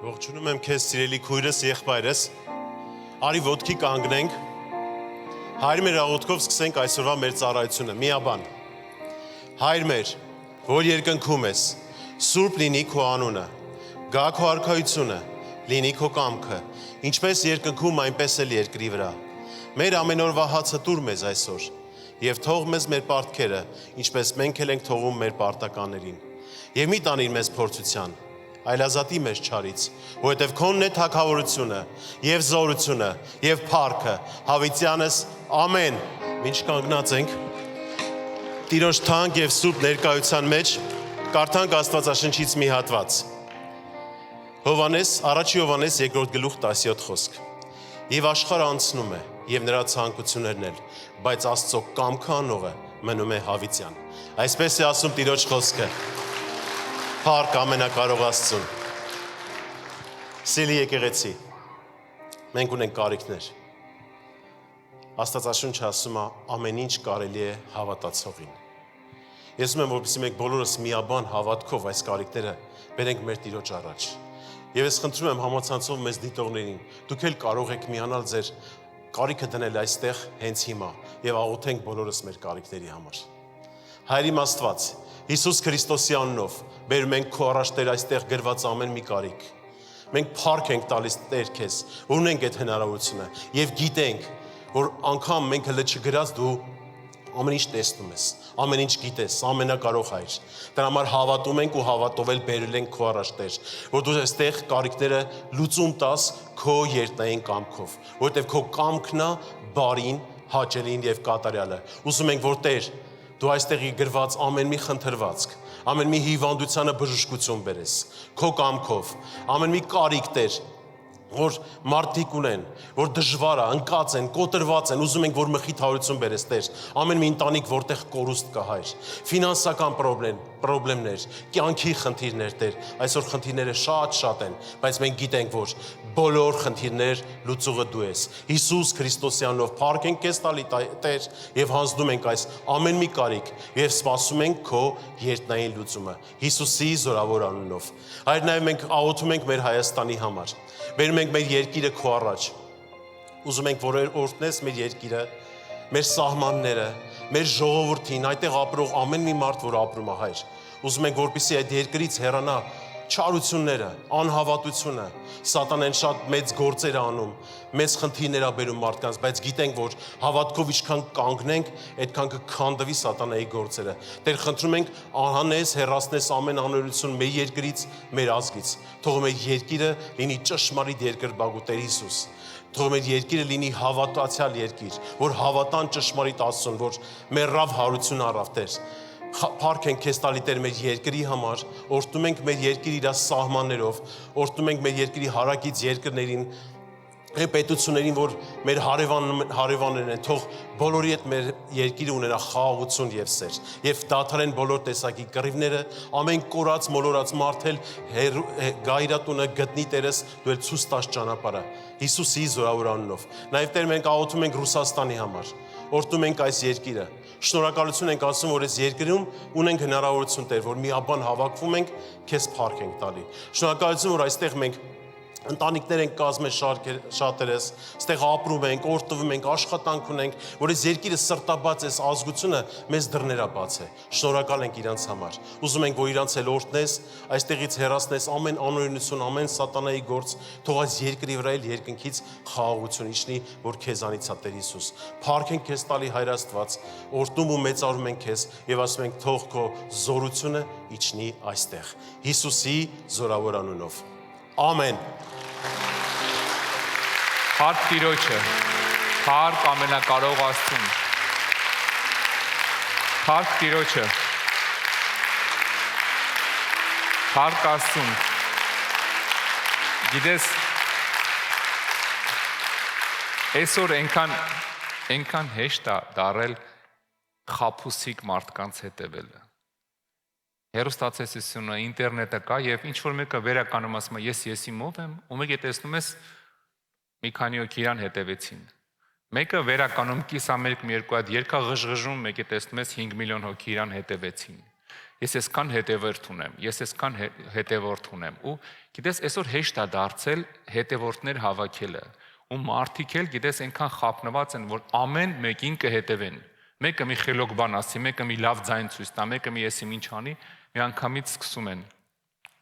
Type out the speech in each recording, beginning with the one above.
Ողջունում եմ քեզ սիրելի քույրս, եղբայրս։ Արի ոտքի կանգնենք։ Հայր մեր աղոթքով սկսենք այսօրվա մեր ծառայությունը։ Միաբան։ Հայր մեր, որ երկնքում ես, սուրբ լինի քո անունը։ Գա քո արքայությունը, լինի քո կամքը, ինչպես երկնքում, այնպես էլ երկրի վրա։ Մեր ամեն օրվա հացը տուր մեզ այսօր, եւ թող մեզ մեր պարտքերը, ինչպես մենք էլ ենք թողում մեր պարտականներին։ Եվ մի տանիր մեզ փորձության, այլ ազատի մեզ չարից, որովհետև քոնն է թագավորությունը, եւ զորությունը, եւ փառքը, հավիտյանս ամեն։ Ինչ կանգնած ենք Տիրոջ թանկ եւ սուրբ ներկայության մեջ կարդանք Աստվածաշնչից մի հատված։ Առաջի Հովհաննես 2-րդ գլուխ 17 խոսք։ Եվ աշխարհը անցնում է, եւ նրա ցանկություններն էլ, բայց Աստծո կամքը անողը մնում է հավիտյան։ Այսպես է ասում Տիրոջ խոսքը։ Փառք ամենակարող Աստծուն։ Սիրելի եկեղեցի, մենք ունենք կարիքներ։ Աստվածաշունչը ասում է ամեն ինչ կարելի է հավատացողին։ Ես ուզում եմ, որպեսզի մենք բոլորս միաբան հավատքով այս կարիքները բերենք մեր Տիրոջ առաջ։ Եվ ես խնդրում եմ համացանցով մեզ դիտողներին, դուք էլ կարող եք միանալ ձեր կարիքը դնել այստեղ հենց հիմա եւ աղոթենք բոլորս մեր կարիքների համար։ Հայր իմ Աստված, Հիսուս Քրիստոսի անունով բերում ենք քո առաջ Տեր այստեղ գրված ամեն մի կարիք։ Մենք փառք ենք տալիս Տեր քեզ, որ ունենք այդ հնարավորությունը եւ գիտենք, որ անգամ մենք հələ չգրած դու ամեն ինչ տեսնում ես, ամեն ինչ գիտես, ամենակարող Հայր։ Դրա համար հավատում ենք ու հավատով էլ բերել ենք քո առաջ Տեր, որ դու այստեղ կարիքները լուծում տաս քո երթային կամքով, որովհետև քո կամքն է բարին, հաճելին եւ կատարյալը։ Ուզում ենք, որ Տեր, դու այստեղի գրված ամեն մի խնդրվածք, ամեն մի հիվանդությանը բժշկություն բերես, քո կամքով, ամեն մի կարիք Տեր, որ մարդիկ ունեն, որ դժվար է, ընկած են, կոտրված են, ուզում ենք, որ մխիթարություն բերես Տեր, ամեն մի ընտանիք, որտեղ կորուստ կա Հայր, ֆինանսական պրոբլեմներ, կյանքի խնդիրներ Տեր, այսօր խնդիրները շատ են, բայց մենք գիտենք, որ բոլոր խնդիրներ լուծողը դու ես։ Հիսուս Քրիստոսի անունով փառք ենք քեզ տալի Տեր եւ հանձնում ենք այս ամեն մի կարիք եւ սպասում ենք քո երթնային լուծումը։ Հիսուսի զորավոր անունով։ Հայր նաեւ մենք աղոթում ենք մեր Հայաստանի համար։ Բերում ենք մեր երկիրը քո առաջ։ Ուզում ենք, որ օրհնես մեր երկիրը, մեր սահմանները, մեր ժողովրդին, այդտեղ ապրող ամեն մի մարդ, որ ապրում է Հայր։ Ուզում ենք, որպեսզի այդ երկրից հեռանա չարությունները, անհավատությունը, սատանեն շատ մեծ գործեր անում, մեծ խնդիրներ է բերում մարդկանց, բայց գիտենք, որ հավատքով ինչքան կանգնենք, այդքան կքանդվի սատանայի գործերը։ Տեր խնդրում ենք, անհանես, հեռացնես ամեն անօրենություն մեր երկրից, մեր ազգից։ Թող մեր երկիրը լինի ճշմարիտ երկրպագու Տեր Հիսուս։ Թող մեր երկիրը լինի հավատացյալ երկիր, որ հավատան ճշմարիտ Աստծուն, որ մեռավ հարություն առավ Տեր։ Փառք ենք քեզ տալի Տեր մեր երկրի համար, օրհնում ենք մեր երկիրի իր սահմաններով, օրհնում ենք մեր երկրի հարակից երկրներին, պետություններին, որ մեր հարևաններն են, թող բոլորի հետ մեր երկիրը ունենա խաղաղություն եւ սեր, եւ դադարեն բոլոր տեսակի կռիվները, ամեն կորած, մոլորած մարդ էլ գայրատունը գտնի Տերս, դու էլ ցույց տաս ճանապարհը, Հիսուսի զորավոր անունով։ Նաեւ Տեր մենք աղոթում ենք Ռուսաստանի համար, օրհնում ենք այս երկիրը։ Շնորհակալություն ենք ասում, որ այս երկրում ունենք հնարավորություն Տեր, որ միաբան հավաքվում ենք, քեզ փառք ենք տալի։ Շնորհակալություն, որ այստեղ մենք ընտանիքներ ենք կազմել շատերս, այստեղ ապրում ենք, օրհնվում ենք, աշխատանք ունենք, որ այս երկիրը սրտաբաց է, ազգությունը մեզ դռները բաց է։ Շնորհակալ ենք իրանց համար։ Ուզում ենք, որ իրանց էլ օրհնես, այստեղից հեռացնես ամեն անօրենություն, ամեն սատանայի գործ, թող այս երկրի վրա էլ երկնքից խաղաղություն իջնի, որ քեզանից է Տեր Հիսուս։ Փառք ենք քեզ տալի Հայր Աստված, օրհնում ու մեծարում ենք քեզ եւ ասում ենք թող քո զորությունը իջնի այստեղ։ Հիսուսի զորավոր անունով։ Ամեն։ Փառք Տիրոջը, փառք ամենակարող Աստծուն։ Փառք Տիրոջը։ Փառք Աստծուն։ Գիտես, այսօր այնքան հեշտ է դարել խաբուսիկ մարդկանց հետևելը։ Հեռուստացույցությունը, ինտերնետը կա եւ ինչ որ մեկը վերականում ասում է ես իմով եմ, ու մեկը տեսնում ես մի քանի օքի իրան հետևեցին։ Մեկը վերականում կիսամերկ մի երկու հատ երկա ղժղժում, մեկը տեսնում ես 5 միլիոն հոգի իրան հետևեցին։ Ես այսքան հետևորդ ունեմ, ես այսքան հետևորդ ունեմ ու գիտես այսօր հեշտ է դարձել հետևորդներ հավաքելը ու մարդիկ էլ գիտես այնքան խափնված են որ ամեն մեկին կհետևեն մեկը մի խելոք բան ասի մեկը մի լավ ձայն ցույց տա մեկը մի եսիմ ինչ անի մի անգամից սկսում են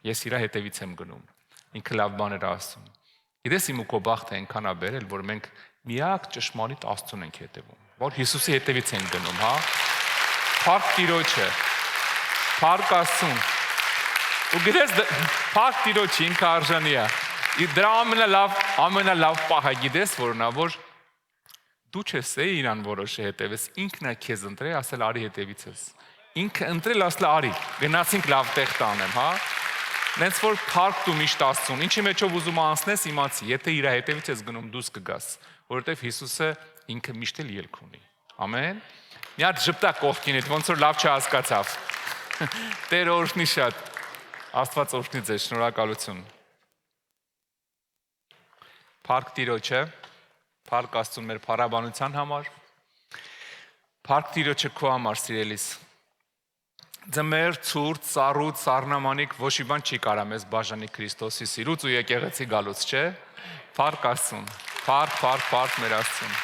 ես իրա հետևից եմ գնում ինքը լավ բաներ ասում գիտես իմ ու քո բախտը այնքան է բերել որ մենք միակ ճշմարիտ Աստծուն ենք հետևում որ Հիսուսի հետևից ենք գնում հա Փառք Տիրոջը Փառք Աստծուն։ Ու գիտես Փառք Տիրոջը ինքը արժանի է։ Դրա ամենալավ պահը գիտես որն է որ դու չես իրան որոշի հետևես ինքն է քեզ ընտրել ասել արի հետևից ես։ Ինքը ընտրել ասել արի գնացինք լավ տեղ տանեմ, հա։ Նենց որ փառք դու միշտ Աստծուն։ Ինչի մեջով ուզում անցնես իմացի, եթե իր հետևից ես գնում դուրս կգաս, որովհետև Հիսուսը ինքը միշտ էլ ելք ունի։ Ամեն։ Մի հատ ժպտա կողքին հետ ոնց որ լավ չհասկացավ։ Տեր օրհնի շատ, Աստված օրհնի ձեզ, շնորհակալություն։ Փառք Տիրոջը, փառք Աստծուն մեր փառաբանության համար, փառք Տիրոջը քո համար սիրելիս։ Ձմեր, ցուրտ, սառույց, սառնամանիք ոչ մի բան չի կարա մեզ բաժանի Քրիստոսի սիրուց ու եկեղեցի գալուց, չէ։ Փառք Աստծուն, փառք մեր Աստծուն։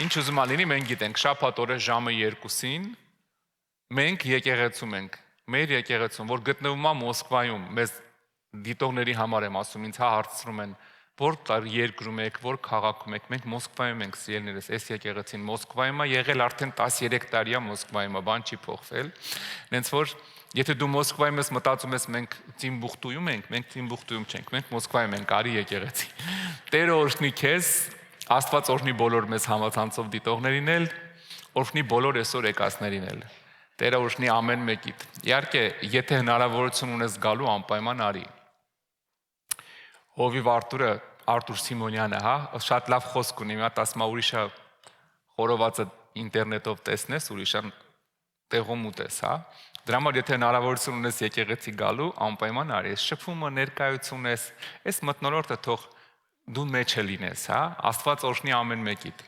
Ինչ ուզում ալինի մենք գիտենք, շաբաթ օրը ժամը 2-ին մենք եկեղեցում ենք, մեր եկեղեցում, որ գտնվում է Մոսկվայում, մեզ դիտողների համար եմ ասում, ինձ հա հարցնում են, որ երկրում եք, որ քաղաքում եք, մենք Մոսկվայում ենք սիրելիներս, այս եկեղեցին Մոսկվայում է եղել արդեն 13 տարի է Մոսկվայում, բան չի փոխվել, նենց որ եթե դու Մոսկվայում ես մտածում ես մենք Տիմբուխտուում ենք, մենք Տիմբուխտուում չենք, մենք Մոսկվայում ենք, արի եկեղեցի։ Տերը օրհնի քեզ, Աստված օրհնի բոլոր մեզ համացանցով դիտողներին էլ, օրհնի բոլոր այսօր եկածներին էլ։ Տերը օրհնի ամեն մեկիդ։ Իհարկե, եթե հնարավորություն ունես գալու անպայման արի։ Հովիվ Արտուր Սիմոնյանը, հա, շատ լավ խոսք ունի, մի հատ ասում է ուրիշը խորովածը ինտերնետով տեսնես, ուրիշը տեղում ուտես, հա։ Դրա համար եթե հնարավորություն ունես եկեղեցի գալու, անպայման արի։ Այս շփումը ներկայություն ես, այս մթնոլորտը թող դու մեջը լինես, հա։ Աստված օրհնի ամեն մեկիդ։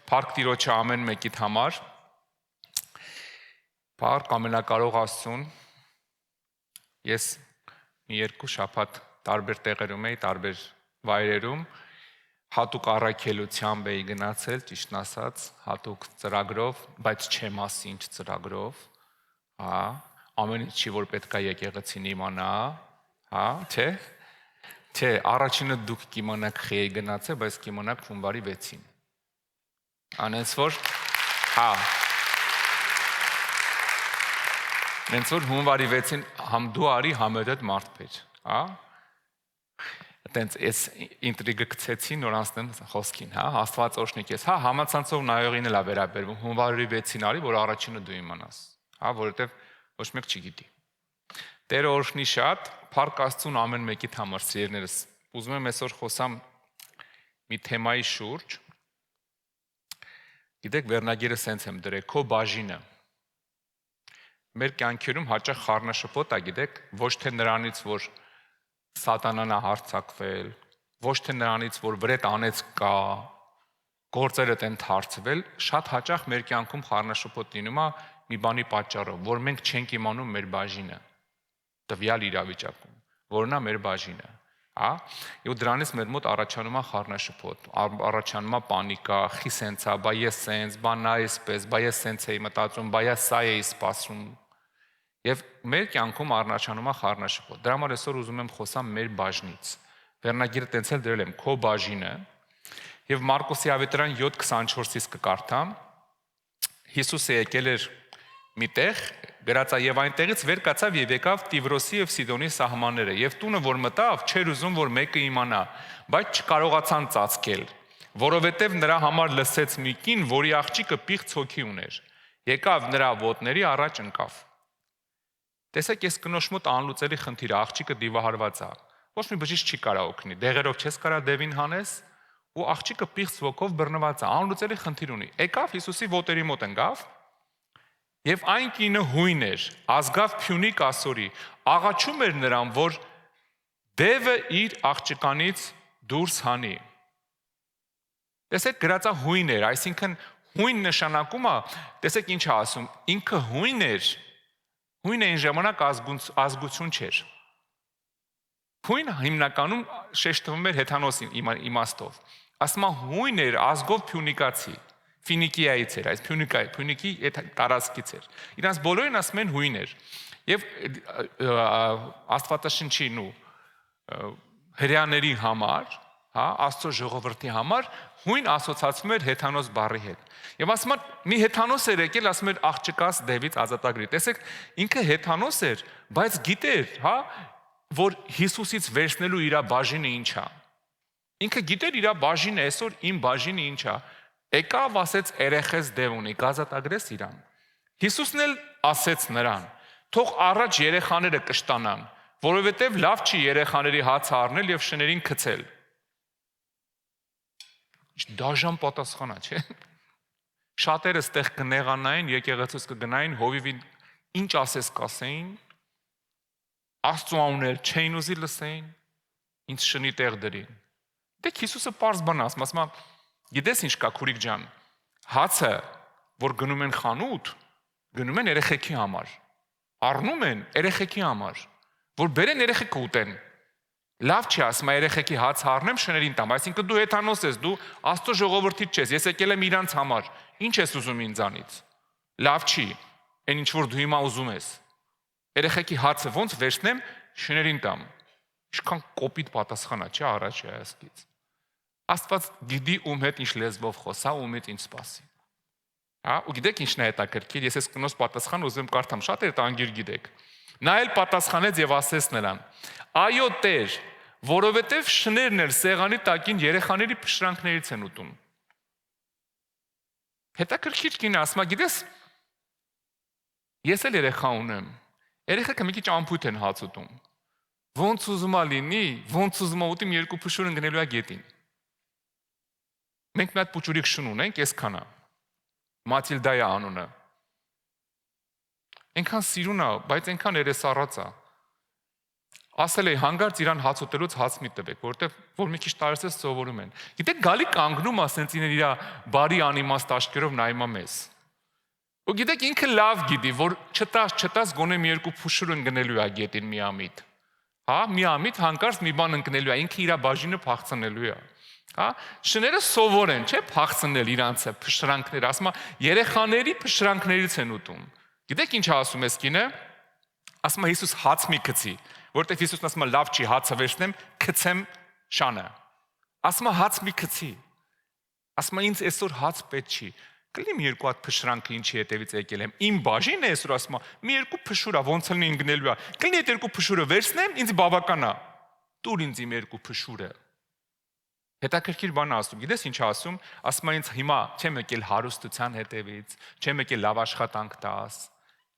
Փառք Տիրոջը ամեն մեկիդ համար։ Փառք ամենակարող Աստծուն։ Ես մի երկու շաբաթ տարբեր տեղերում էի, տարբեր վայրերում, հատուկ առաքելությամբ էի գնացել, ճիշտն ասած, հատուկ ծրագրով, բայց չեմ ասի ինչ ծրագրով, հա, ամեն ինչի որ պետք է եկեղեցին իմանա, հա, չէ, առաջինը դուք կիմանաք խի էի գնացել, բայց կիմանաք հունվարի 6-ին։ Անենց որ, հա, նենց որ հունվարի 6-ին համ դու արի, համ էդ մարդպեր, հա, Տենց այս ինտրիգը գցեցի նոր անցնեմ խոսքին, հա, Աստված օրհնի քեզ, հա, համացանցով նայողին էլ է վերաբերվում, հունվարի 6-ին արի, որ առաջինը դու իմանաս, հա, որովհետև ոչ մեկ չգիտի։ Տերը օրհնի շատ, փառք Աստծուն ամեն մեկիդ համար, սիրելիներս։ Ուզում եմ այսօր խոսամ մի թեմայի շուրջ։ Գիտեք, վերնագիրը սենց եմ դրել, քո բաժինը։ Մեր կյանքերում հաճախ խառնաշփոթ է, գիտեք, ոչ թե նրանից, որ Սատանան է հարձակվել, ոչ թե նրանից, որ վրետ անեց կա, գործերը են թարցվել, շատ հաճախ մեր կյանքում խառնաշփոթ լինում է մի բանի պատճառով, որ մենք չենք իմանում մեր բաժինը, տվյալ իրավիճակում, որն է մեր բաժինը, հա, ու դրանից մեր մոտ առաջանում է խառնաշփոթ, առաջանում է պանիկա, խի սենց է, բա ես սենց, բա նա էսպես, բա ես սենց էի մտածում, բա ես սա էի սպասում։ Եվ մեր կյանքում առաջանում է խառնաշփոթ։ Դրա համար այսօր ուզում եմ խոսամ մեր բաժնից։ Վերնագիրը տենց էլ դրել եմ քո բաժինը։ Եվ Մարկոսի ավետարան 7:24-ից կկարդամ։ Հիսուսը եկել էր մի տեղ, գրած է եւ այնտեղից վեր կացավ եւ եկավ Տիվրոսի եւ Սիդոնի սահմանները։ Եվ տունը որ մտավ, չէր ուզում որ մեկը իմանա, բայց չկարողացան ծածկել, որովհետեւ նրա համար լսեց մի կին, որի աղջիկը պիղծ հոգի ուներ։ Եկավ նրա ոտների առաջ ընկավ։ Տեսեք, ես կնոջ մոտ անլուծելի խնդիր է, աղջիկը դիվահարված է։ Ոչ մի բժիշկ չի կարա օգնի, դեղերով չես կարա դևին հանես, ու աղջիկը պիղծ ոգով բռնված է, անլուծելի խնդիր ունի։ Եկավ Հիսուսի ոտերի մոտ ընկավ, եւ այն կինը հույն էր, ազգավ Փյունիկ ասորի, աղաչում էր նրան, որ դևը իր աղջկանից դուրս հանի։ Տեսեք, գրածա հույն էր, այսինքն հույն նշանակում է, տեսեք ինչ է ասում, ինքը հույն էր, Հույն այն ժամանակ ազգություն չէր։ Հույն հիմնականում շեշտվում էր հեթանոսի իմաստով։ Ասում է հույն էր ազգով փյունիկացի, Ֆինիկիայից էր, այս Փյունիկի տարածքից էր։ Իրանց բոլորին ասում են հույն էր։ Եվ Աստվածաշնչի հրեաների համար, հա, Աստծո ժողովրդի համար հույն ասոցացվում էր հեթանոս բառի հետ։ Եվ ասում են մի հեթանոս էր եկել, ասում էր աղջկաս Դևից ազատագրի։ Տեսեք, ինքը հեթանոս էր, բայց գիտեր, հա, որ Հիսուսից վերցնելու իր բաժինը ինչ է։ Ինքը գիտեր իր բաժինը, այսօր իմ բաժինը ինչ է։ Եկավ ասեց երեխես Դև ունի, ազատագրես իրան։ Հիսուսն էլ ասեց նրան. թող առաջ երեխաները կշտանան, որովհետև լավ չի երեխաների հացը առնել եւ շներին գցել։ Դաժան պատասխանա, չէ՞։ Շատերը ստեղ կնեղանային, եկեղեցուց կգնային, հովիվին ինչ ասես կասեին, Աստծո անուններ չէին ուզի լսեին, ինձ շնի տեղ դրին։ Դեք Հիսուսը պարզ բան ասում է, գիտես ինչ կա քուրիկ ջան, հացը, որ գնում են խանութ, գնում են երեխեքի համար, առնում են երեխեքի համար, որ բերեն երեխեքը ուտեն։ Լավ չի ասում երեխեքի հաց առնեմ շներին տամ, այսինքն դու հեթանոս ես, դու Աստծո ժողովրդից չես, ես եկել եմ իրանց համար, ինչ ես ուզում ինձանից։ Լավ չի, այն ինչ որ դու հիմա ուզում ես։ Երեխեքի հացը ոնց վերցնեմ շներին տամ։ Ինչքան կոպիտ պատասխանա, չէ՞ առաջ հայացքից։ Աստված գիտի ում հետ ինչ լեզվով խոսա, ում հետ ինչ սպասի։ Հա, ու գիտեք ինչն է հետաքրքիր, ես այս կնոջ պատասխանը ուզում կարդամ, շատերը տանգիր գիտեք։ Նա էլ պատասխանեց եւ ասեց նրան. այո Տեր, որովհետեւ շներն էլ սեղանի տակին երեխաների փշրանքներից են ուտում։ Հետաքրքիր կին ասма, գիտես, ես էլ երեխա ունեմ։ Երեխեքը մի քիչ ամփոփ են հաց ուտում։ Ոնց ուզում է լինի, ոնց ուզում է ուտիմ երկու փշուր ընկնելու է գետին։ Մենք մի հատ փուճուրիկ շուն ունենք, այսքանա։ Մաթիլդայի անունը։ Այնքան սիրուն է, բայց այնքան երեսառած է։ Ասել է հանգարց իրան հաց ուտելուց հաց մի տվեք, որտեվ որ մի քիչ տարածես սովորում են։ Գիտեք, գալի կանգնում ասենց իր բարի անիմաստ աշկերով նայում է մեզ։ Ու գիտեք, ինքը լավ գիտի, որ չտաս գոնե մի երկու փուշուր ընկնելու է գետին միամիտ։ Հա, միամիտ հանկարծ մի բան ընկնելու է, ինքը իր բաժինը փախցնելու է։ Հա, շները սովոր են, չէ՞, փախցնել իրանցը, փշրանքներ, ասում է, երեխաների փշրանքներից են ուտում։ Գիտեք ինչ ասում է կինը։ Ասում է Հիսուս հաց մի գցի, որտեղ Հիսուսն ասում է լավ չի հացը վերցնեմ, գցեմ շանը։ Ասում է հաց մի գցի։ Ասում է ինձ այսօր հաց պետք չի։ Կլինի երկու հատ փշրանքը ինչի հետևից եկել եմ։ Իմ բաժինն է այսօր ասում է, մի երկու փշուր է, ոնց լինի ընկնելու է։ Կլինի այդ երկու փշուրը վերցնեմ, ինձ բավական է։ Տուր ինձ իմ երկու փշուրը։ Հետաքրքիր բան ասում, գիտես ինչ ասում, ասում է ինձ հիմա չեմ եկել հարստության հետևից, չեմ եկել լավ աշխատանք տաս։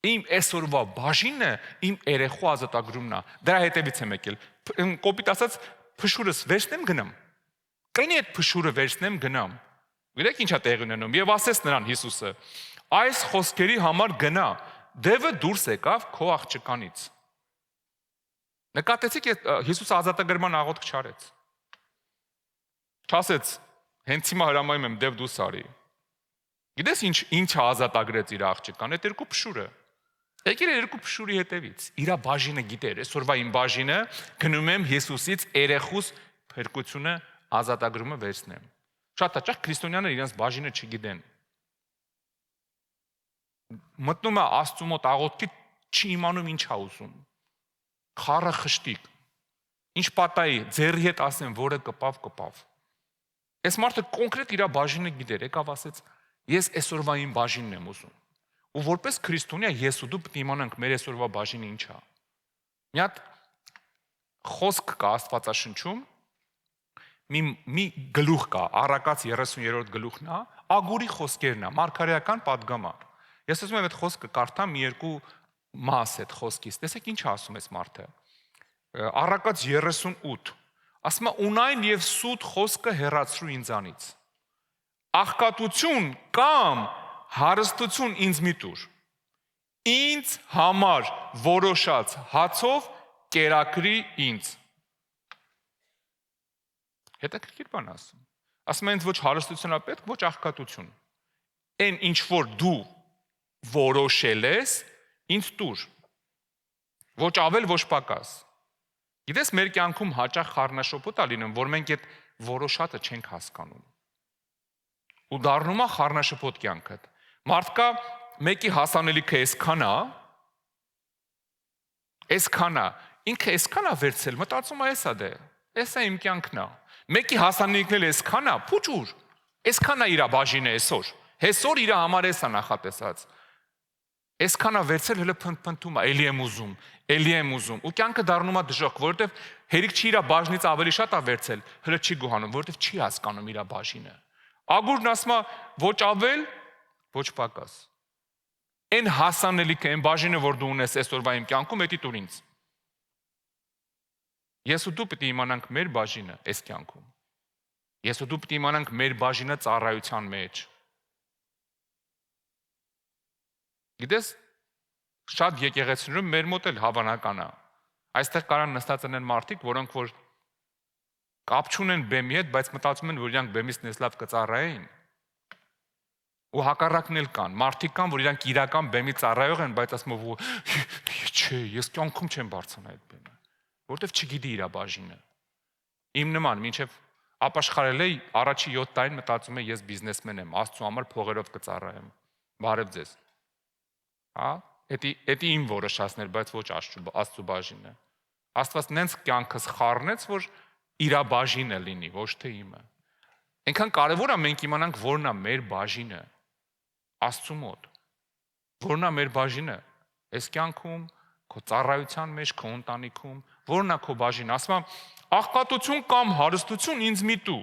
Իմ այսօրվա բաժինը իմ երեխու ազատագրումն է։ Դրա հետևից եմ եկել։ Կոպիտ ասած, փշուրս վերցնեմ գնամ։ Կլինի այդ փշուրը վերցնեմ գնամ։ Գիտեք ինչ է տեղի ունենում։ Եվ ասեց նրան Հիսուսը. այս խոսքերի համար գնա, դևը դուրս եկավ քո աղջկանից։ Նկատեցիք, Հիսուսը ազատագրման աղոթք չարեց։ Չասեց, հենց հիմա հրամայում եմ դև դուրս արի։ Գիտես ինչ ազատագրեց իր աղջկան, այդ երկու փշուրը։ Եկել է երկու փշուրի հետևից։ Իր բաժինը գիտեր, այսօրվա իմ բաժինը գնում եմ Հիսուսից երեխուս փրկությունը ազատագրումը վերցնեմ։ Շատ հաճախ քրիստոնյաները իրենց բաժինը չգիտեն։ Մտնում է Աստծո մոտ աղոթքի, չի իմանում ինչ է ուզում։ Խառը խշտիկ։ Ինչ պատայի, ձեռի հետ ասեմ, որը կպավ։ Այս մարդը կոնկրետ իր բաժինը գիտեր, եկավ ասեց, ես այսօրվա իմ բաժինն եմ ուզում։ Ու որպես քրիստոնյա ես ու դու պետք է իմանանք մեր այսօրվա բաժինը ինչ է։ Մի հատ խոսք կա Աստվածաշնչում, մի գլուխ կա, Առակաց 30-րդ գլուխն է, Ագուրի խոսքերն է, մարգարեական պատգամ է։ Ես ուզում եմ այդ խոսքը կարդամ մի երկու մաս այդ խոսքից։ Տեսեք ինչ ասում է մարդը։ Առակաց 38 ասում է ունայն եւ սուտ խոսքը հեռացրու ինձանից։ Աղքատություն կամ հարստություն ինձ մի տուր։ Ինձ համար որոշած հացով կերակրի ինձ։ Հետաքրքիր բան ասում։ Ասում է ինձ ոչ հարստություն է պետք, ոչ աղքատություն։ Այն ինչ որ դու որոշել ես, ինձ տուր։ Ոչ ավել, ոչ պակաս։ Գիտես, մեր կյանքում հաճախ խառնաշփոթ է լինում, որ մենք այդ որոշատը չենք հասկանում։ Ու դառնում է խառնաշփոթ կյանքը։ Մարդկա մեկի հասանելիքը այսքան է, ինքը այսքան է վերցել, մտածում է էսա դե, էսա իմ կյանքն է։ Մեկի հասանելիքն էլ այսքան է, փուճուր, այսքան է իր բաժինը այսօր իր համար էսա նախատեսած։ Այսքան է վերցել, հələ փնթփնթում է, էլի եմ ուզում, ու կյանքը դառնում է դժոխք, որովհետև հերիք չի իր բաժնից ավելի շատ է վերցել, հələ չի գոհանում, որովհետև չի հասկանում իր բաժինը։ Ագուրն ասում է ոչ ավել, ոչ պակաս։ Այն հասանելիքը, այն բաժինը, որ դու ունես այսօրվա իմ կյանքում, դա տուր ինձ։ Ես ու դու պետք է իմանանք մեր բաժինը այս կյանքում։ Ես ու դու պետք է իմանանք մեր բաժինը ծառայության մեջ։ Գիտես, շատ եկեղեցիներում մեր մոտ էլ հավանական է։ Այստեղ կարան նստած են մարդիկ, որոնք որ կապ չունեն բեմի հետ, բայց մտածում են, որ իրանք բեմից նես լավ կծառայեին։ Ու հակառակն էլ կան, մարդիկ կան, որ իրանք իրական բեմի ծառայող են, բայց ասում են, չէ, ես կյանքում չեմ բարձրանա այդ բեմը, որովհետև չգիտի իր բաժինը։ Իմ նման, մինչև ապաշխարել է առաջի 7 տարին մտածում է, ես բիզնեսմեն եմ, Աստծո համար փողերով կծառայեմ։ Բարև ձեզ։ Հա, դա իմ որոշածն էր, բայց ոչ Աստծո բաժինը։ Աստված նենց կյանքս խառնեց, որ իր բաժինը լինի, ոչ թե իմը։ Այնքան կարևոր է մենք իմանանք որն է մեր բաժինը Աստծո մոտ։ Որն է մեր բաժինը այս կյանքում, քո ծառայության մեջ, քո ընտանիքում, որն է քո բաժինը։ Ասում եմ, աղքատություն կամ հարստություն ինձ մի տու։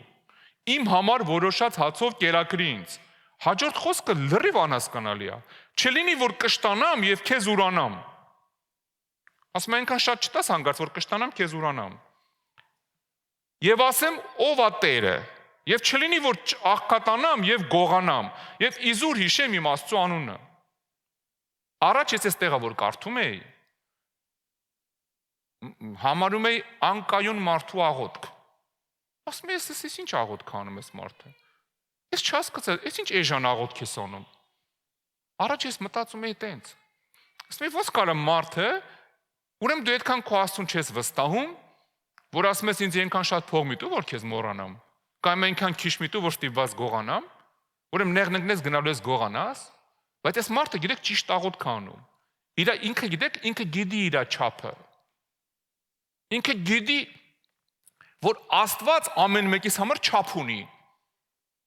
Իմ համար որոշած հացով կերակրի ինձ։ Հաջորդ խոսքը լրիվ անհասկանալի է։ Չլինի, որ կշտանամ եւ քեզ ուրանամ։ Ասում եմ, այնքան շատ չտաս հանգարց, որ կշտանամ, քեզ ուրանամ։ Եվ ասեմ, ով է Տերը, եւ չլինի, որ աղքատանամ եւ գողանամ, եւ իզուր հիշեմ իմ Աստծո անունը։ Առաջ ես այստեղա որ կարդում էի, համարում էի անկայուն մարդու աղոթք։ Ասում եմ, ես ինչ աղոթք անում ես մարդը։ Ես չհասկացա, ես ինչ էժան աղոթք ես անում։ Առաջ ես մտածում էի տենց։ Ասում եմ, ո՞նց կարա մարդը, ուրեմն դու այդքան քո Աստծուն չես վստահում, որ ասում ես ինձ այնքան շատ փող մի տու, որ քեզ մոռանամ, կամ այնքան քիչ մի տու, որ ստիպված գողանամ, ուրեմն նեղնկնես գնալու ես գողանաս, բայց այս մարդը գիտեք ճիշտ աղոթք անում։ Ինքը գիտեք, ինքը գիտի իր չափը։ Ինքը գիտի, որ Աստված ամեն մեկիս համար չափ ունի։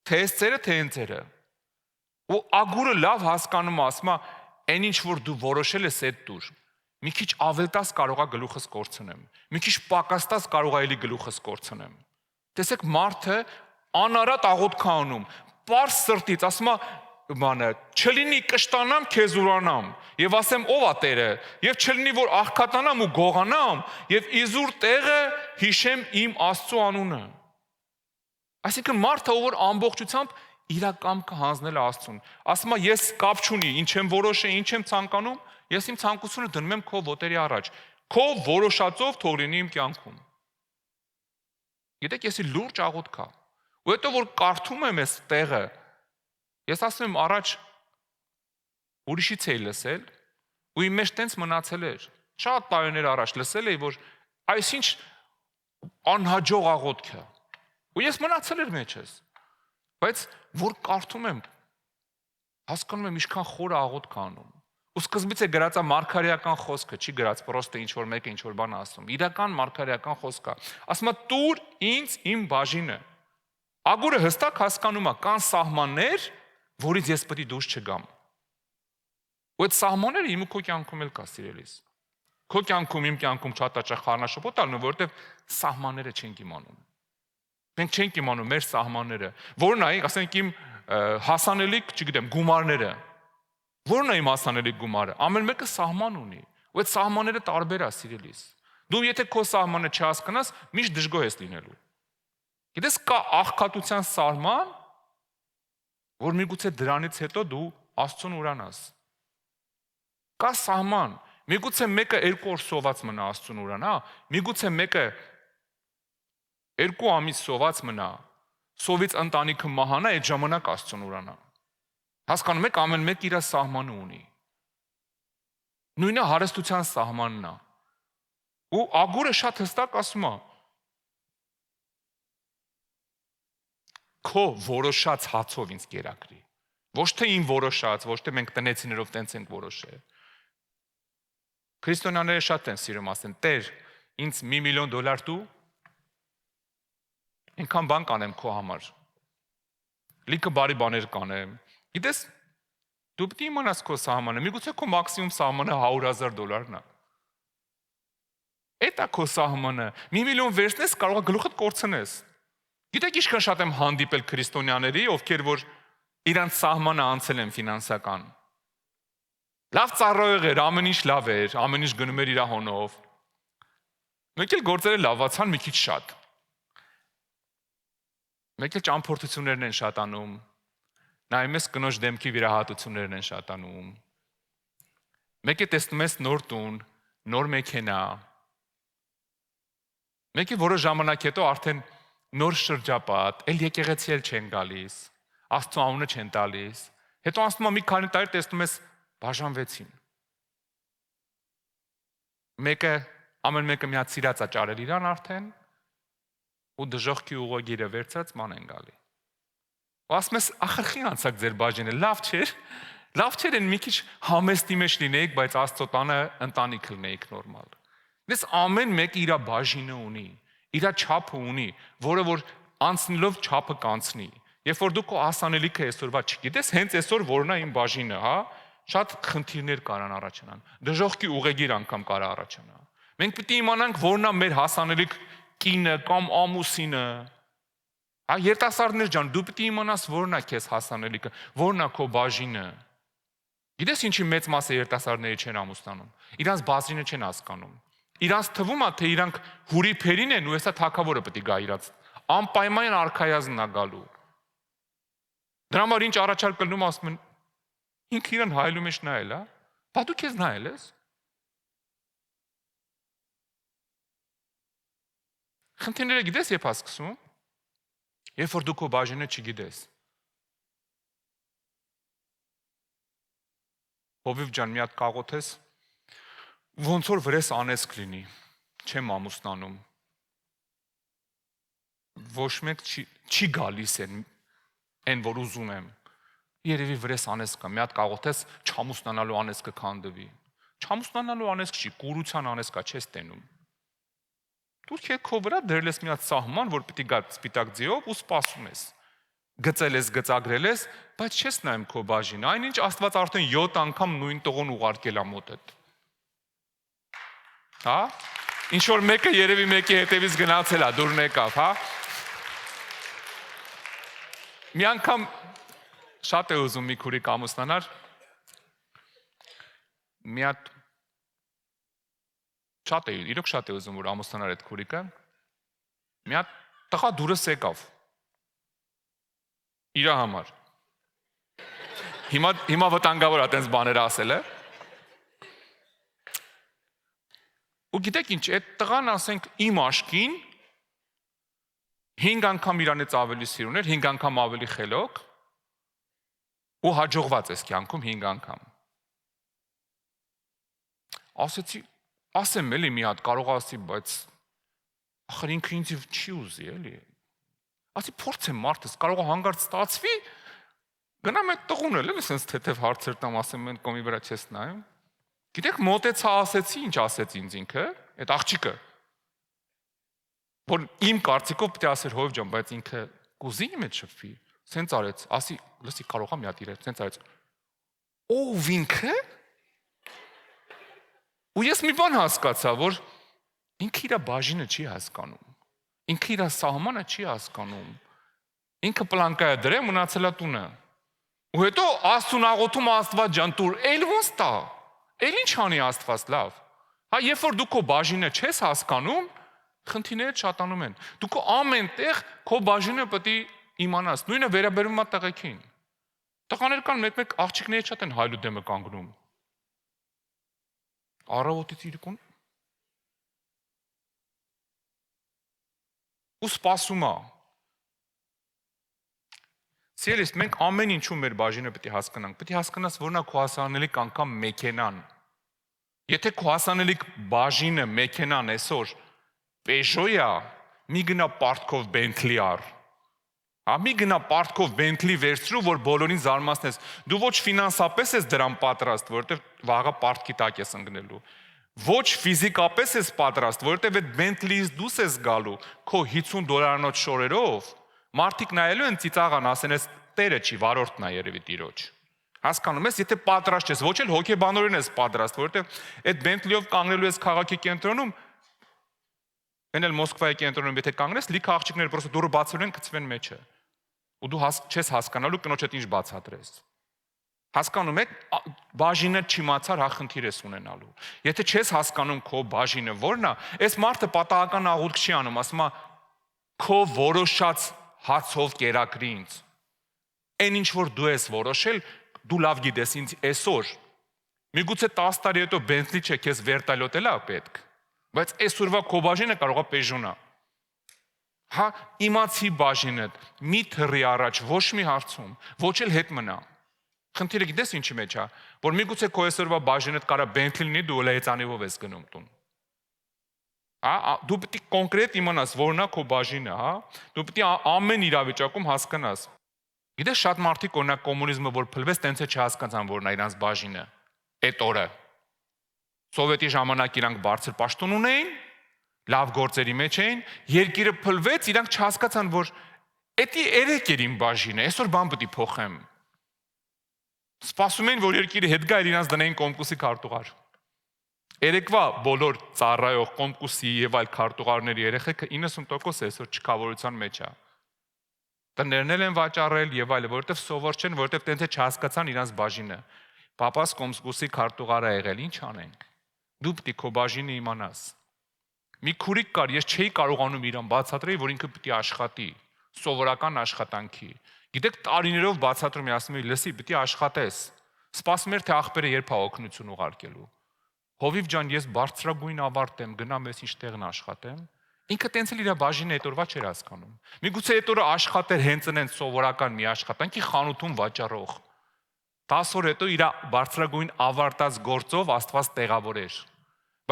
Թե այս ծերը, թե այն ծերը։ Ու ագուրը լավ հասկանում է, ասում է, այն ինչ որ դու որոշել ես այդ տուր։ Մի քիչ ավելտաս կարողա գլուխս կորցնեմ։ Մի քիչ պակաստաս կարողա էլի գլուխս կորցնեմ։ Տեսեք, մարդը անարատ աղոթք անում, պարզ սրտից, ասում է, բանը, չլինի կշտանամ, քեզ ուրանամ, եւ ասեմ ով է Տերը, եւ չլինի որ աղքատանամ ու գողանամ, եւ իզուր տեղը հիշեմ իմ Աստծո անունը։ Այսինքն մարդը ով որ ամբողջությամբ իր կամքը հանձնել է Աստծուն, ասում է ես կապ չունի, ինչ եմ որոշել, ինչ եմ ցանկանում, ես իմ ցանկությունը դնում եմ քո ոտերի առաջ, քո որոշածով թող լինի իմ կյանքում։ Գիտեք, եսի լուրջ աղոթք է։ Ու հետո որ կարդում եմ այս տեղը, ես ասում եմ առաջ ուրիշից էի լսել, ու իմ մեջ տենց մնացել էր։ Շատ տարիներ առաջ լսել էի, որ այսինչ անհաջող աղոթք է։ Ու ես մնացել էր մեջս։ Բայց որ կարդում եմ, հասկանում եմ ինչքան խորը աղոթք անում։ Ու սկզբից է գրած է մարգարեական խոսքը, չի գրած պրոստը ինչ որ մեկը ինչ որ բան ասում։ Իրական մարգարեական խոսք է։ Ասում է՝ «Տուր ինձ իմ բաժինը»։ Ագուրը հստակ հասկանում է, կան սահմաններ, որից ես պետք է դուրս չգամ։ Ու այդ սահմանները իմ ու քո կյանքում էլ կա, սիրելիս։ Քո կյանքում, իմ կյանքում շատ հաճախ խառնաշփոթ ալնում, որովհետև սահմանները չենք իմանում։ Մենք չենք իմանում մեր սահմանները։ Որն է, ասենք իմ հասանելիք, չգիտեմ, գումարները։ Որն է իմ հասանելիք գումարը։ Ամեն մեկը սահման ունի։ Ու այդ սահմանները տարբեր է, սիրելիս։ Դու եթե քո սահմանը չհասկանաս, միշտ դժգոհ ես լինելու։ Գիտես, կա աղքատության սահման, որ միգուցե դրանից հետո դու Աստծուն ուրանաս։ Կա սահման, միգուցե մեկը 2 օր սոված մնա Աստծուն ուրանա, միգուցե մեկը 2 ամիս սոված մնա, սովից ընտանիքը մահանա, այդ ժամանակ Աստծուն ուրանա։ Հասկանում եք, ամեն մեկ իր սահմանը ունի։ Նույնը հարստության սահմանն է։ Ու Ագուրը շատ հստակ ասում է. Քո որոշած հացով ինձ կերակրի։ Ոչ թե իմ որոշած, ոչ թե մենք տնեցիներով տենց ենք որոշել։ Քրիստոնյաները շատ են սիրում ասեն. «Տեր, ինձ $1 միլիոն տու, այնքան բան կանեմ քո համար։ Լիքը բարի բաներ կանեմ»։ Գիտես, դու պետք է իմանաս քո սահմանը։ Միգուցե քո մաքսիմում սահմանը $100,000-ն է։ Էդ է քո սահմանը։ 1 միլիոն վերցնես, կարող է գլուխդ կորցնես։ Գիտեք, ինչքան շատ եմ հանդիպել քրիստոնյաների, ովքեր որ իրանց սահմանը անցել են ֆինանսական։ Լավ ծառայող էր, ամեն ինչ լավ էր, ամեն ինչ գնում էր իր հոնով։ Մեկ էլ գործերը լավացան մի քիչ շատ։ Մեկ էլ ճամփորդություններն են շատանում։ Նայում ես կնոջ դեմքի վիրահատություններն են շատանում։ Մեկ է տեսնում ես նոր տուն, նոր մեքենա։ Մեկ է որոշ ժամանակ հետո արդեն նոր շրջապատ, էլ եկեղեցի էլ չեն գալիս, Աստծո անունը չեն տալիս։ Հետո անցնում է մի քանի տարի, տեսնում ես բաժանվեցին։ Ամեն մեկը մի հատ սիրած է ճարել իրան արդեն, ու դժոխքի ուղոգիրը վերցած ման են գալի։ Ու ասում ես, ախր խի անցակ ձեր բաժինը, լավ չէր են մի քիչ համեստի մեջ լինեիք, բայց Աստծո տանը ընտանիք լինեիք նորմալ։ Դες ամեն մեկը իր բաժինը ունի, իր չափը ունի, որը որ անցնելով չափը կանցնի։ Երբ որ դու քո ասանելիքը այսօրվա չգիտես, հենց այսօր որն է իմ բաժինը, հա, շատ խնդիրներ կարան առաջանան։ Դժոխքի ուղեգիր անգամ կարա առաջանա։ Մենք պետք է իմանանք որն է մեր հասանելիք կինը կամ ամուսինը։ Հա, երիտասարդներ ջան, դու պետք է իմանաս որն է քեզ հասանելիքը, որն է քո բաժինը։ Գիտես ինչի մեծ մասը երիտասարդների չեն ամուսնանում։ Իրանց բաժինը չեն հասկանում։ Իրանց թվում է, թե իրանք հուրիփերին են ու հեսա թակավորը պետք է գա իրանց։ Անպայման արքայազնն է գալու։ Դրա համար ինչ առաջարկ կլնում ասում են, ինքը իրան հայելու մեջ նայել, հա։ Բա դու քեզ նայել ես։ Խնդիրները գիտես երբ է սկսում։ Երբ որ դու քո բաժինը չգիտես։ Հովիվ ջան, մի հատ կաղոթես, ոնց որ վրես անեսք լինի, չեմ ամուսնանում։ Ոչ մեկ չի գալիս են որ ուզում եմ։ Երևի վրես անեսք կա, մի հատ կաղոթես, չամուսնանալու անեսքը քանդվի։ Չամուսնանալու անեսք չի, կուրության անեսք կա, չես տենում։ Դու քո վրա դրել ես մի հատ սահման, որ պիտի գա սպիտակ ձիով ու սպասում ես։ Գծել ես, գծագրել ես, բայց չես նայում քո բաժինը։ Այնինչ Աստված արդեն 7 անգամ նույն տողն ուղարկել է մոտդ։ Հա? Ինչ որ մեկը երևի մեկի հետևից գնացել է, դուրն եկավ, հա? Մի անգամ շատ է ուզում մի քուրիկ ամուսնանար։ Մի հատ իրոք շատ է ուզում որ ամուսնանար այդ քուրիկը։ Մի հատ տղա դուրս եկավ։ Իրա համար։ Հիմա վտանգավոր է այդպես բաներ ասել է։ Ու գիտեք ինչ, այդ տղան ասենք իմ աշկին 5 անգամ իրանից ավելի սիրուն էր, 5 անգամ ավելի խելոք ու հաջողված ես կյանքում 5 անգամ։ Ասեցի, ասեմ էլի մի հատ կարող ասի, բայց ախր ինքը ինձ չի ուզի էլի։ Ասի փորձեմ մարդս, կարող է հանգարց ստացվի, գնամ այդ տղուն էլ sense թեթև հարցեր տամ, ասեմ են կոմի վրա չես նայում։ Գիտեք մոտեցա ասեցի, ինչ ասեց ինձ ինքը, այդ աղջիկը։ Որ իմ կարծիքով պետք է ասեր հով ջան, բայց ինքը կուզի իմ հետ շփվի։ Սենց արեց, ասի, լսի կարող եմ մի հատ իրել, սենց արեց։ Ով ինքը։ Ու ես մի բան հասկացա, որ ինքը իր բաժինը չի հասկանում։ Ինքը իր սահմանը չի հասկանում։ Ինքը պլանկա է դրել, մնացել է տունը։ Ու հետո Աստծուն աղոթում Աստված ջան, տուր, էլ ոնց տա։ Էլ ինչ անի Աստված լավ։ Հա, երբ որ դու քո բաժինը չես հասկանում, խնդիրները շատանում են։ Դու քո ամեն տեղ քո բաժինը պետք է իմանաս։ Նույնը վերաբերում է տղեկին։ Տղաներ կան մեկ աղջիկները շատ են հայլու դեմը կանգնում։ Առավոտից իրիկուն ու սպասում է։ Սիրելիս, մենք ամեն ինչում մեր բաժինը պետք է հասկանանք։ Պետք է հասկանաս, որն է քո հասանելիք անգամ մեքենան։ Եթե քո հասանելիք բաժինը մեքենան այսօր Peugeot-ա, մի գնա պարտքով Bentley առ։ Մի գնա պարտքով Bentley վերցրու, որ բոլորին զարմացնես։ Դու ոչ ֆինանսապես ես դրան պատրաստ, որովհետև վաղը պարտքի տակ ես ընկնելու։ Ոչ ֆիզիկապես ես պատրաստ, որովհետև այդ Bentley-ից դուրս ես գալու քո $50 շորերով։ Մարդիկ նայելու են ծիծաղան, ասեն, այս տերը չի, վարորդն է երևի տիրոջ։ Հասկանում ես, եթե պատրաստ ես, ոչ էլ հոգեբանորեն ես պատրաստ, որովհետև այդ Bentley-ով կանգնելու ես քաղաքի կենտրոնում, այն էլ Մոսկվայի կենտրոնում, եթե կանգնես, լիքը աղջիկներ պրոստը դուրը բացելու են, գցվեն մեջը։ Ու դու չես հասկանալու կնոջդ ինչ բացատրես։ Հասկանում եք, բաժինը չիմացար հա խնդիր ես ունենալու։ Եթե չես հասկանում քո բաժինը որն է, այս մարդը պատահական աղոթք չի անում, ասում է քո որոշած հացով կերակրի ինձ։ Այն ինչ որ դու ես որոշել, դու լավ գիտես ինձ այսօր։ Միգուցե 10 տարի հետո Bentley չէ, քեզ վերտալյոտ է պետք, բայց այսօրվա քո բաժինը կարող է Peugeot-ը։ Հա, իմացի բաժինդ, մի թռի առաջ, ոչ մի հարցում, ոչ էլ հետ մնա։ Խնդիրը գիտես ինչի մեջ է, որ միգուցե քո այսօրվա բաժինդ կարա Bentley լինի, դու լեյցանիվով ես գնում տուն։ Դու պետք է կոնկրետ իմանաս, որն է քո բաժինը, հա։ Դու պետք է ամեն իրավիճակում հասկանաս։ Գիտես շատ մարդիկ օրինակ կոմունիզմը որ փլվեց, տենց է չհասկացան, որն է իրանց բաժինը։ Այդ օրը Սովետի ժամանակ իրանք բարձր պաշտոն ունեին, լավ գործերի մեջ էին, երկիրը փլվեց, իրանք չհասկացան, որ էդի երեք էր իմ բաժինը, այսօր բան պետք է փոխեմ։ Սպասում էին, որ երկիրը հետ գա, իրանց դնային կոմկուսի քարտուղար։ Երեկվա բոլոր ծառայող կոմկուսի եւ այլ քարտուղարների երեխեքը 90% այսօր չքավորության մեջ է։ Տներն են վաճառել եւ այլը, որովհետեւ սովոր չեն, որովհետեւ տենց է չհասկացան իրանց բաժինը։ Պապաս կոմկուսի քարտուղար է եղել, ինչ անենք։ Դու պետք է քո բաժինը իմանաս։ Մի քուրիկ կար, ես չէի կարողանում իրան բացատրել, որ ինքը պետք է աշխատի, սովորական աշխատանքի։ Գիտեք, տարիներով բացատրում եմ, ասում եմ, լսի, պետք է աշխատես։ Սպասում էր թե աղբերը երբ է օգնություն ուղարկելու։ Հովիվ ջան, ես բարձրագույն ավարտ եմ, գնամ ես ինչ տեղն աշխատեմ։ Ինքը տենց էլ իր բաժինը այդ օրվա չէր հասկանում։ Միգուցե այդ օրը աշխատեր հենց այնեն սովորական մի աշխատանքի խանութում վաճառող։ 10 օր հետո իր բարձրագույն ավարտած գործով Աստված տեղավորեր։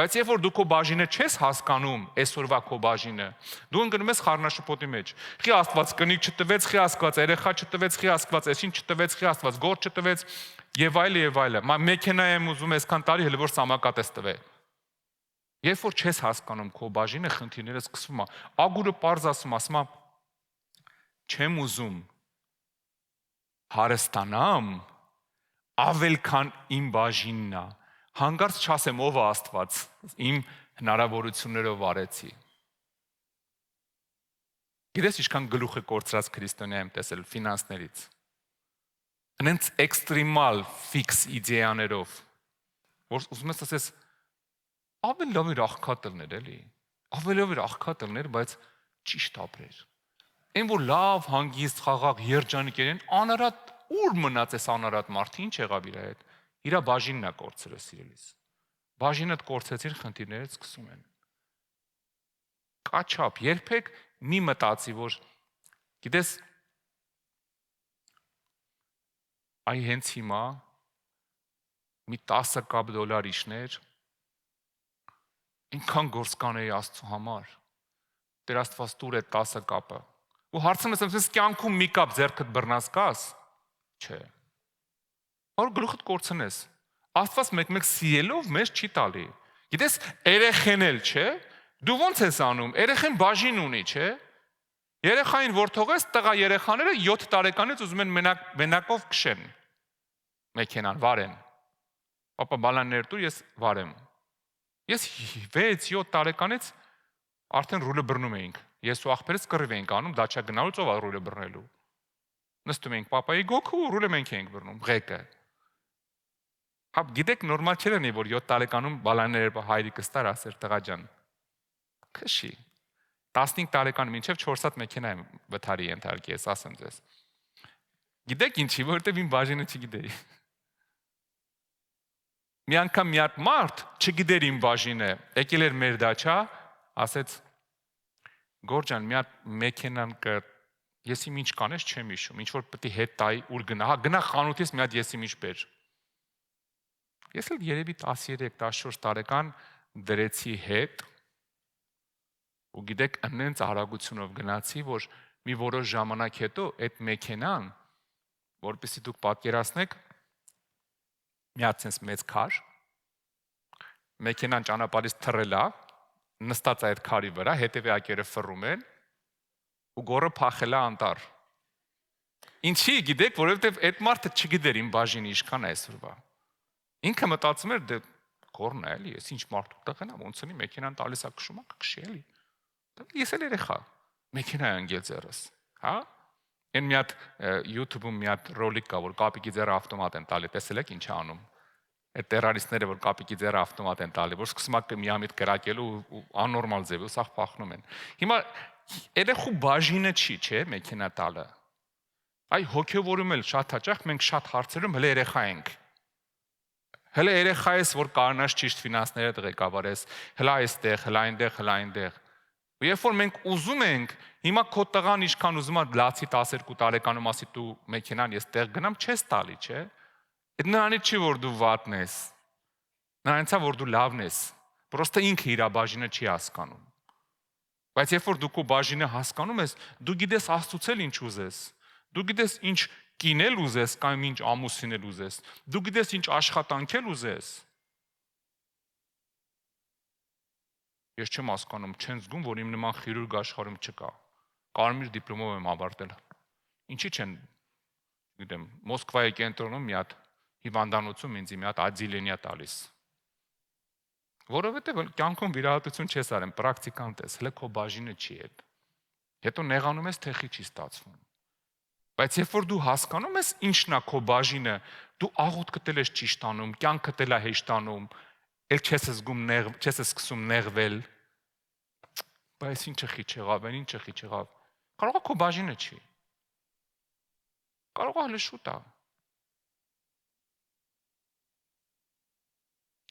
Բայց երբ որ դու քո բաժինը չես հասկանում, այսօրվա քո բաժինը, դու ընկնում ես խառնաշփոթի մեջ։ Խի Աստված կնիկ չտվեց, խի Աստված երեխա չտվեց, խի Աստված այսին չտվեց, խի Աստված գործ չտվեց, եւ այլը եւ այլը։ Մեքենա եմ ուզում այսքան տարի հələ որ սամակատես տվե։ Երբ որ չես հասկանում քո բաժինը, խնդիրները սկսվում է։ Ագուրը պարզ ասում, ասում է չեմ ուզում հարստանամ ավել քան իմ բաժինն է։ Հանկարծ չասեմ ով է Աստված, իմ հնարավորություններով արեցի։ Գիտես ինչքան գլուխ է կորցրած քրիստոնյա եմ տեսել ֆինանսներից։ Այնց էքստրեմալ ֆիքս իդեաներով, որ ուզում ես ասես ավելի լավ էր աղքատ լներ, էլի։ Ավելի լավ էր աղքատ լներ, բայց ճիշտ ապրեր։ Այն որ լավ, հանգիստ, խաղաղ, երջանիկ են, անարատ ուր մնաց այս անարատ մարդը, ինչ եղավ իր հետ։ Իր բաժինն է կորցրել սիրելիս։ Բաժինդ կորցեցիր, խնդիրներից սկսում են։ Կաչապ, երբեք մի մտածի, որ գիտես այ հենց հիմա մի 10 կապ դոլար իջներ, ինքան գործ կանեի Աստծո համար։ Տեր Աստված տուր է 10 կապը։ Ու հարցում ես, ես կյանքում մի կապ ձեռքդ բռնած կաս։ Չէ։ Որ գլուխդ կորցնես։ Աստված մեկ-մեկ սիրելով մեզ չի տալի։ Գիտես, երեխեն էլ, չէ։ Դու ո՞նց ես անում։ Երեխեն բաժին ունի, չէ։ Երեխային որ թողես, տղա երեխաները 7 տարեկանից ուզում են մենակով քշեն։ Մեքենան վարեն։ Պապա բալաններ տուր, ես վարեմ։ Ես 6-7 տարեկանից արդեն ռուլը բռնում էինք։ Ես ու աղբերս կռիվ էինք անում, դաչա գնալուց ով է ռուլը բռնելու։ Նստում էինք պապայի գոքը ու ռուլը մենք էինք բռնում, ղեկը։ Հա, գիտեք, նորմալ չէր լինի, որ 7 տարեկանում բալանները հայրիկս տար ասեր տղա ջան։ Քշի։ 15 տարեկան մինչև 4 հատ մեքենա եմ վթարի ենթարկի, ես ասեմ ձեզ։ Գիտեք ինչի, որովհետև իմ բաժինը չգիտեի։ Մի անգամ մի հատ մարդ չգիտեր իմ բաժինը, եկել էր մեր դաչա, ասեց Գորջան, մի հատ մեքենան կը ես իմ ինչ կանես չեմ հիշում, ինչ որ պետք է հետ տայի ուր գնա, հա գնա խանութից մի հատ ես իմ ինչ բեր։ Ես էլ երևի 13-14 տարեկան դրեցի հետ ու գիտեք, այնց արագությունով գնացի, որ մի որոշ ժամանակ հետո այդ մեքենան, որպեսզի դուք պատկերացնեք, մի հատ sense մեծ քար, մեքենան ճանապարհից թռել է, նստած է այդ քարի վրա, հետևյակերը ֆռում են ու գորը փախել է անտառ։ Ինչի գիտեք, որովհետև այդ մարդը չգիտեր իմ բաժինը ինչքան է այսօրվա։ Ինքը մտածում էր, դե գորն է էլի, ես ինչ մարդ տղեն եմ, ոնց ունի մեքենան տալիս է քշում, կքշի էլի։ Ես էլ երեխա, մեքենա է ընկել ձեռս, հա։ Այն մի հատ YouTube-ում մի հատ ռոլիկ կա, որ կապիկի ձեռը ավտոմատ են տալի, տեսել եք ինչ է անում։ Այդ տերորիստները, որ կապիկի ձեռը ավտոմատ են տալի, որ սկսում է միամիտ կրակելու ու աննորմալ ձևով սաղ փախնում են։ Հիմա երեխու բաժինը չի, չէ, մեքենա տալը։ Այ հոգևորում էլ շատ հաճախ մենք շատ հարցերում հələ երեխա ենք։ Հələ երեխա ես, որ կանաչ ճիշտ ֆինանսները ղեկավարես, հələ այստեղ, հələ այնտեղ, հələ այնտեղ։ Ու երբ որ մենք ուզում ենք, հիմա քո տղան ինչքան ուզում է լացի 12 տարեկանում ասի դու մեքենան ես տեղ գնամ, չես տալի, չէ։ Այդ նրանից չի որ դու վատն ես։ Նրանից է որ դու լավն ես։ Պրոստը ինքը իր բաժինը չի հասկանում։ Բայց երբ որ դու քո բաժինը հասկանում ես, դու գիտես Աստծուցել ինչ ուզես։ Դու գիտես ինչ կինել ուզես կամ ինչ ամուսինել ուզես։ Դու գիտես ինչ աշխատանքել ուզես։ Ես չեմ հասկանում, չեն զգում, որ իմ նման խիրուրգ աշխարհում չկա։ Կարմիր դիպլոմով եմ ավարտել։ Ինչի՞ չեն, գիտեմ, Մոսկվայի կենտրոնում մի հատ հիվանդանոցում ինձ մի հատ ադիլենիա տալիս։ Որովհետև կյանքում վիրահատություն չես արեմ, պրակտիկանտ ես, հələ քո բաժինը չի այդ։ Հետո նեղանում ես, թեխի չի ստացվում։ Բայց երբ որ դու հասկանում ես ինչն է քո բաժինը, դու աղոտ կտել ես ճիշտ անում, կյանքը տել է հեշտ անում, էլ չես սկսում նեղվել։ Բայց ինչը խիչ եղավ, ինչը խիչ եղավ։ Կարող է քո բաժինը չի։ Կարող է հələ շուտ է։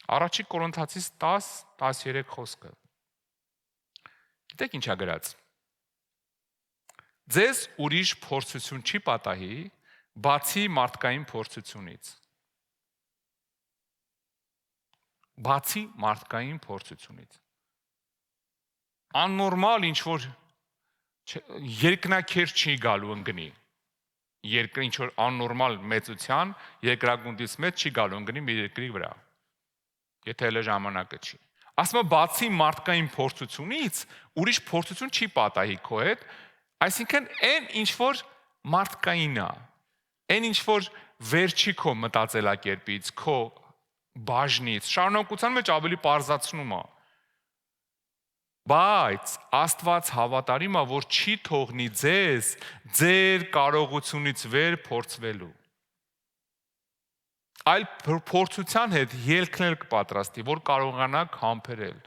Առաջի Կորինթացիս 10:13 խոսքը։ Գիտեք ինչ է գրած։ Ձեզ ուրիշ փորձություն չի պատահի, բացի մարդկային փորձությունից։ Բացի մարդկային փորձությունից։ Աննորմալ ինչ որ երկնակեր չի գալու ընկնի։ Ինչ որ աննորմալ մեծության երկրագունդից մեծ չի գալու ընկնի մի երկրի վրա։ Եթե հələ ժամանակը չի։ Ասում է բացի մարդկային փորձությունից ուրիշ փորձություն չի պատահի քո հետ, այսինքն այն ինչ որ մարդկային է, այն ինչ որ վերջի քո մտածելակերպից, քո բաժնից, շարունակության մեջ ավելի պարզացնում է։ Բայց Աստված հավատարիմ է, որ չի թողնի ձեզ ձեր կարողությունից վեր փորձվելու։ Այլ փորձության հետ ելքնել կպատրաստի, որ կարողանաք համբերել։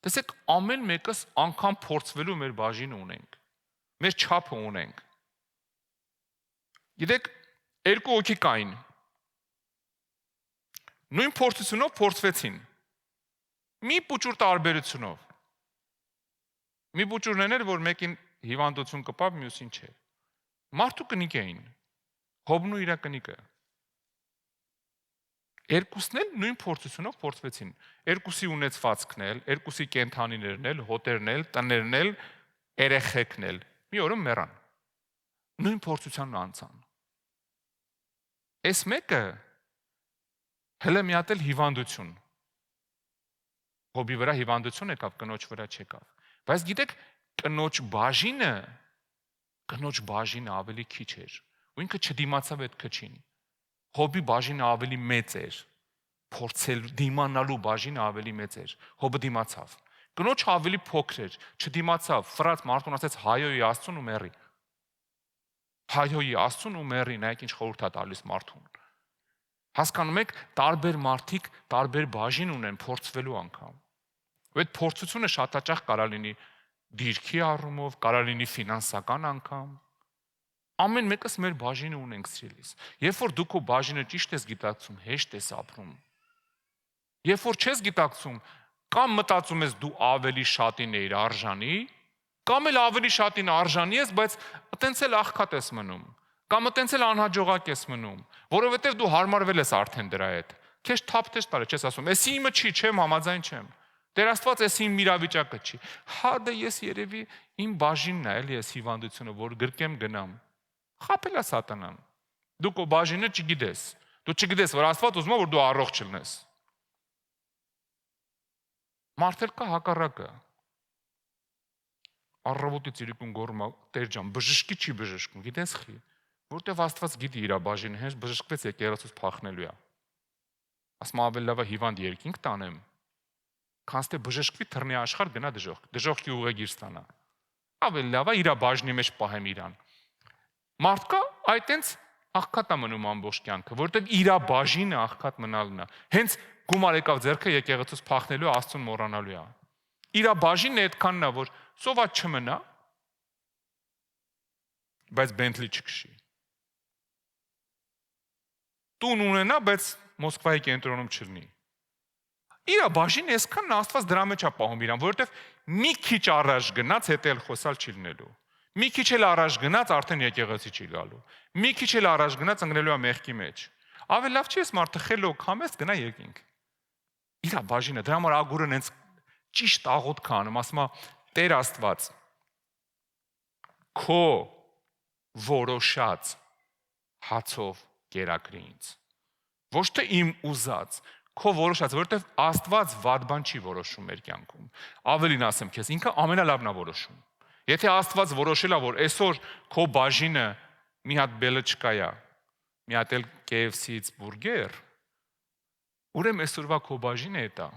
Տեսեք, ամեն մեկս անգամ փորձվելու մեր բաժինը ունենք, մեր չափը ունենք։ Գիտեք, երկու հոգի կային։ Նույն փորձությունով փորձվեցին։ Մի փոքր տարբերությունով։ Մի փոքրն էր, որ մեկին հիվանդություն կպավ, մյուսին չէ։ Մարդու կնիկ էին։ Հոբն ու իր կնիկը։ Երկուսն էլ նույն փորձությունով փորձվեցին։ Երկուսի ունեցվածքն էլ, երկուսի կենթանիներն էլ, հոտերն էլ, տներն էլ, երեխեքն էլ։ Մի օրը մեռան։ Նույն փորձությանն անցան։ Այս մեկը հələ մի հատ էլ հիվանդություն։ Հոբի վրա հիվանդություն եկավ, կնոջ վրա չեկավ։ Բայց գիտեք, կնոջ բաժինը ավելի քիչ էր։ Ու ինքը չդիմացավ այդ քչին։ Հոբի բաժինը ավելի մեծ էր, փորձել դիմանալու բաժինը ավելի մեծ էր, հոբը դիմացավ։ Կնոջը ավելի փոքր էր, չդիմացավ, ֆրած մարդուն ասեց հայոյի Աստծուն ու մեռի։ Հայոյի Աստծուն ու մեռի, նայեք ինչ խորհուրդ է տալիս մարդուն։ Հասկանում եք, տարբեր մարդիկ տարբեր բաժին ունեն փորձվելու անգամ։ Ու այդ փորձությունը շատ հաճախ կարա լինի դիրքի առումով, կարա լինի ֆինանսական անգամ։ Ամեն մեկս մեր բաժինը ունենք սիրելիս։ Երբ որ դու քո բաժինը ճիշտ ես գիտակցում, հեշտ ես ապրում։ Երբ որ չես գիտակցում, կամ մտածում ես դու ավելի շատին ես արժանի, կամ էլ ավելի շատին արժանի ես, բայց այտենց էլ աղքատ ես մնում, կամ այտենց էլ անհաջողակ ես մնում, որովհետև դու հարմարվել ես արդեն դրա հետ։ Քեզ թափ-թեշ տալը չես ասում, «Էսի իմը չի, չեմ համաձայն չեմ»։ Տեր Աստված էսի իմ իրավիճակը չի։ Հա դե ես երևի իմ բաժինն է, էլի էս հիվանդությունը, որ գրկեմ գնամ։ Խաբել է սատանան։ Դու քո բաժինը չգիտես։ Դու չգիտես, որ Աստված ուզում է, որ դու առողջ լինես։ Մարդել կա հակառակը։ Առավոտից իրիկուն գոռում է, Տեր ջան, բժշկի չի բժշկում, գիտես խի, որտեվ Աստված գիտի իր բաժինը, հենց բժշկվեց եկեղեցուց փախնելու է։ Ասում ավելի լավ է հիվանդ երկինք տանեմ, քան թե բժշկվի թռնի աշխարհ գնա դժոխքի ուղեգիր ստանա։ Ավելի լավ է իր բաժնի մեջ պահեմ իրան։ Մարդկա այտենց աղքատ է մնում ամբողջ կյանքը, որտեվ իր բաժինը աղքատ մնալն է։ Հենց գումար եկավ ձեռքը եկեղեցուց փախնելու Աստծուն մոռանալու է։ Իր բաժինը այդքանն է, որ սոված չմնա, բայց Bentley չքշի։ Տուն ունենա, բայց Մոսկվայի կենտրոնում չլինի։ Իր բաժինը այսքան Աստված դրա մեջ է պահում իրան, որովհետև մի քիչ առաջ գնաց հետել խոսալ չի լինելու։ Մի քիչ էլ առաջ գնաց արդեն եկեղեցի չի գալու։ Մի քիչ էլ առաջ գնաց ընկնելու է մեղքի մեջ։ Ավելի լավ չի էս մարդը խելոք համեստ գնա երկինք։ Իր բաժինը դրա համար Ագուրն հենց ճիշտ աղոթք անում, ասում է Տեր Աստված քո որոշած հացով կերակրի ինձ։ Ոչ թե իմ ուզած, քո որոշած, որովհետև Աստված վատ բան չի որոշում մեր կյանքում։ Ավելին ասեմ քեզ, ինքը ամենալավն է որոշում։ Եթե Աստված որոշել է, որ այսօր քո բաժինը մի հատ բելեչկա է, մի հատ էլ KFC-ից բուրգեր, ուրեմն այսօրվա քո բաժինը է դա։